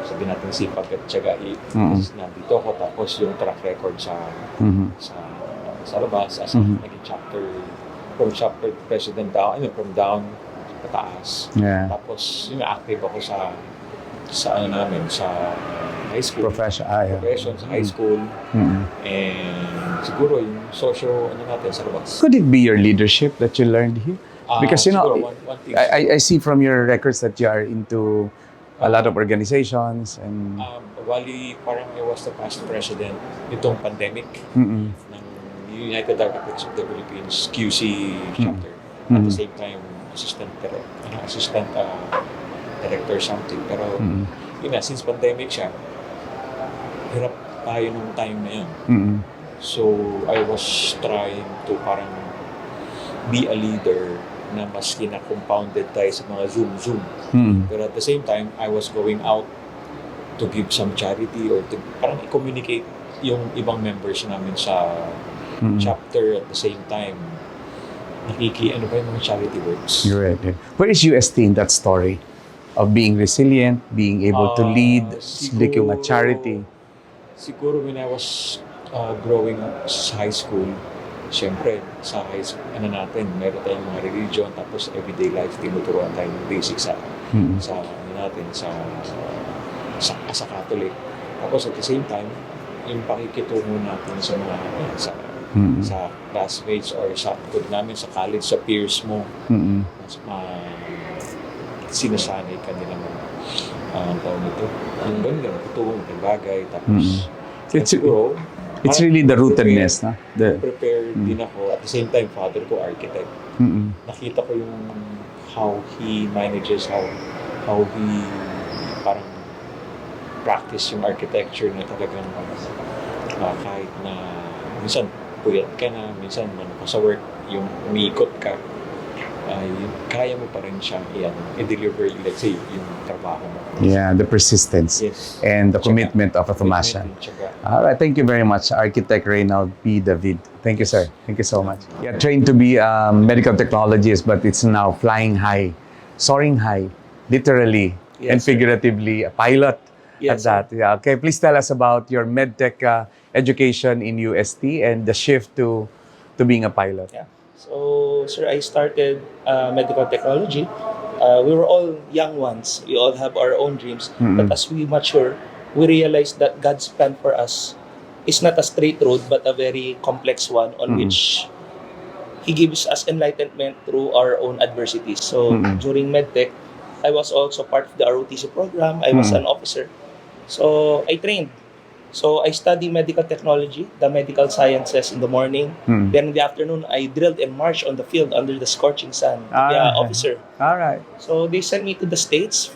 sabihin natin sipag at tiyaga. Nandito ako, tapos yung track record sa labas as naging from chapter president down, from down pataas. Yeah. Tapos yung active ako sa high school. Profession sa high school. And siguro yung social natin sa labas. Could it be your leadership that you learned here? Because siguro, one thing. I see from your records that you are into a lot of organizations and Bali, parang I was the past president nitong pandemic Mm-mm. ng United Architects of the Philippines QC chapter. At Mm-mm. the same time, assistant director something. Pero yun na, since pandemic siya, hirap tayo nung time na yun. Mm-mm. So, I was trying to parang be a leader na mas kina-compounded tayo sa mga Zoom. Mm. Pero at the same time, I was going out to give some charity or to parang i-communicate yung ibang members namin sa chapter at the same time. Ano ba yung mga charity works? You're right. Where is UST in that story of being resilient, being able to lead, leading a charity? Siguro when I was growing up sa high school, siyempre, sa high school, meron tayong mga religion, tapos everyday life, tinuturuan tayo ng basics sa Catholic. Tapos at the same time, yung pakikitungo natin sa mga sa classmates or sa namin sa college, sa peers mo, mas sinasanay ka nila ang tawag nito. Yung ganyan, tutulong ng bagay, tapos It's really the rootedness, no? Prepared din ako. At the same time, father ko architect. Nakita ko yung how he manages, how he parang practice yung architecture na talagang kahit na minsan puyat ka na, minsan sa work, yung umiikot ka, kaya mo pa rin siyang i-deliver, let's say, yung trabaho mo. Yeah, the persistence and the commitment of a Thomasian. All right, thank you very much, Architect Reynald P. David. Thank you, sir. Thank you so much. Yeah, trained to be a medical technologist, but it's now flying high, soaring high, literally and figuratively, a pilot at that. Yeah. Okay, please tell us about your medtech education in UST and the shift to being a pilot. Yeah. So, sir, I started medical technology. We were all young ones. We all have our own dreams. But as we mature, we realize that God's plan for us is not a straight road, but a very complex one on which He gives us enlightenment through our own adversities. So, during medtech, I was also part of the ROTC program. I was an officer. So, I trained. So, I studied medical technology, the medical sciences in the morning. Then in the afternoon, I drilled and marched on the field under the scorching sun to be an officer. All right. So, they sent me to the States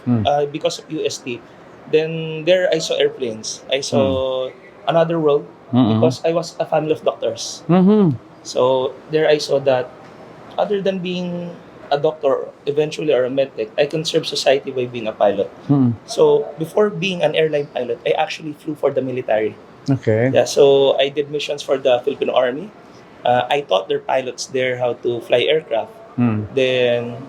because of UST. Then there, I saw airplanes. I saw another world because I was a family of doctors. So, there I saw that other than being a doctor eventually or a medtech, I can serve society by being a pilot. So before being an airline pilot, I actually flew for the military. Okay. Yeah, so I did missions for the Filipino Army. I taught their pilots there how to fly aircraft. Then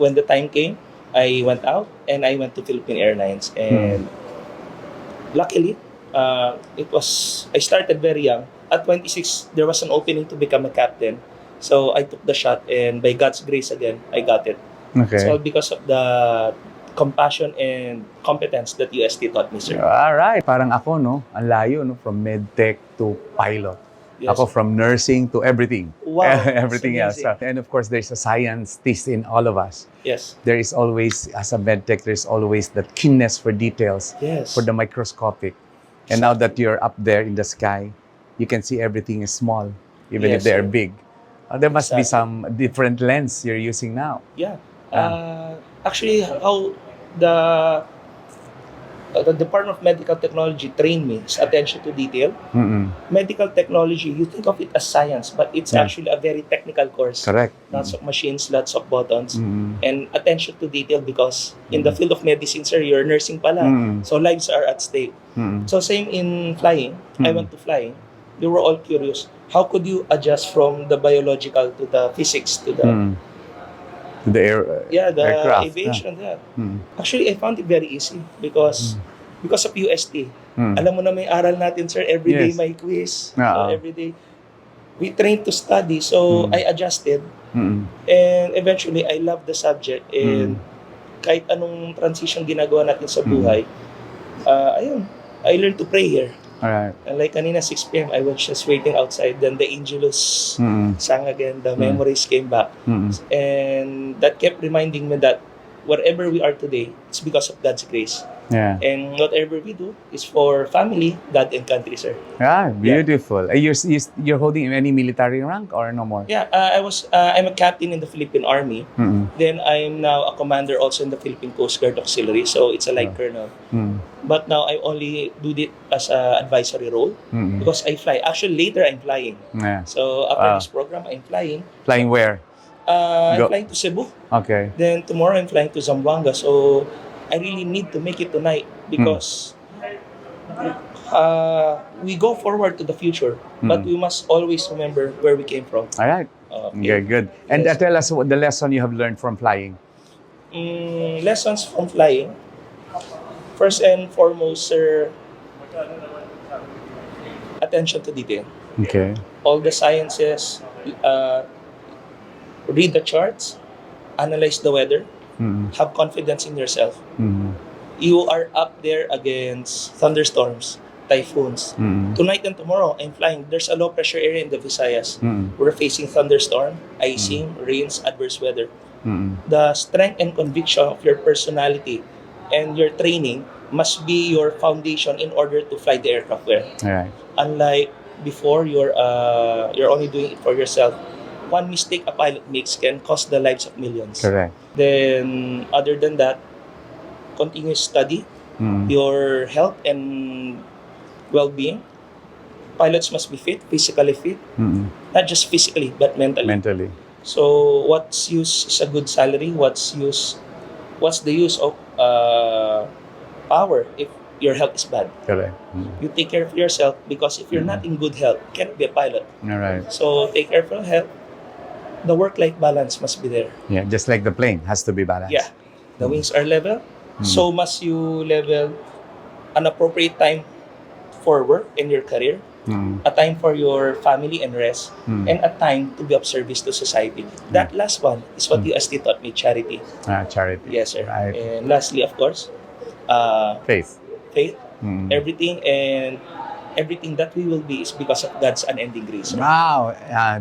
when the time came, I went out and I went to Philippine Airlines. And luckily, I started very young. At 26, there was an opening to become a captain. So I took the shot, and by God's grace again, I got it. Okay. So because of the compassion and competence that UST taught me, sir. All right. Parang ako, no? Ang layo, no? From medtech to pilot. Yes. Ako from nursing to everything. Wow. Everything else. That's amazing. And of course, there's a scientist in all of us. Yes. There is always, as a medtech, there's always that keenness for details, Yes. for the microscopic. And now that you're up there in the sky, you can see everything is small, even if Yes, they are sir. big. There must be some different lens you're using now. Yeah. Actually, how the Department of Medical Technology trained me is attention to detail. Medical technology, you think of it as science, but it's actually a very technical course. Correct. Lots of machines, lots of buttons, and attention to detail because in the field of medicine, sir, you're nursing pala. So lives are at stake. So same in flying. I went to flying. They were all curious. How could you adjust from the biological to the physics to the the aircraft. aviation? Yeah. Actually, I found it very easy because of UST. Alam mo na may aral natin, sir. Every day may quiz. So every day we trained to study. So I adjusted, and eventually I loved the subject. And kahit anong transition ginagawa natin sa buhay, ayun, I learned to pray here. All right. And like kanina, 6 p.m., I was just waiting outside. Then the Angelus sang again. The memories came back. And that kept reminding me that wherever we are today, it's because of God's grace. Yeah. And whatever we do is for family, God, and country, sir. Ah, beautiful. You're holding any military rank or no more? Yeah, I'm a captain in the Philippine Army. Then I'm now a commander also in the Philippine Coast Guard Auxiliary. So it's a light colonel. But now I only do it as an advisory role because I fly. Actually, later I'm flying. Yeah. So after this program, I'm flying. Flying where? I'm flying to Cebu. Okay. Then tomorrow I'm flying to Zamboanga. So I really need to make it tonight because we go forward to the future, but we must always remember where we came from. All right. Okay, good. And tell us what the lesson you have learned from flying. Lessons from flying. First and foremost, sir, attention to detail. Okay. All the sciences, read the charts, analyze the weather, have confidence in yourself. You are up there against thunderstorms, typhoons. Tonight and tomorrow, I'm flying. There's a low pressure area in the Visayas. We're facing thunderstorm, icing, rains, adverse weather. The strength and conviction of your personality and your training must be your foundation in order to fly the aircraft well. Right. Unlike before, you're only doing it for yourself. One mistake a pilot makes can cost the lives of millions. Correct. Then, other than that, continuous study, your health and well-being. Pilots must be fit, physically fit, not just physically but mentally. Mentally. So, what's use is a good salary? What's the use of power if your health is bad? Correct. You take care of yourself because if you're not in good health, you cannot be a pilot. All right. So, take care of your health. The work-life balance must be there. Yeah, just like the plane has to be balanced. Yeah. The wings are level. So must you level an appropriate time for work in your career, a time for your family and rest, and a time to be of service to society. That last one is what UST taught me, charity. Charity. Yes, sir. Right. And lastly, of course, faith. Faith. Everything that we will be is because of God's unending grace. Sir. Wow,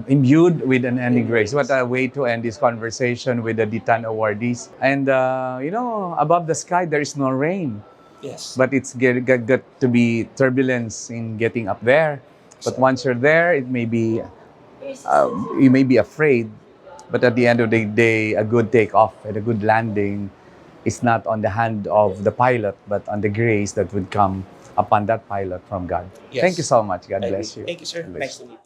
imbued with an ending grace. What a way to end this conversation with the D10 awardees. And, above the sky, there is no rain. Yes. But it's got to be turbulence in getting up there. But once you're there, it may be, you may be afraid. But at the end of the day, a good takeoff and a good landing is not on the hand of the pilot, but on the grace that would come upon that pilot from God. Yes. Thank you so much. God bless you. Thank you, sir. God bless Nice you. to meet you.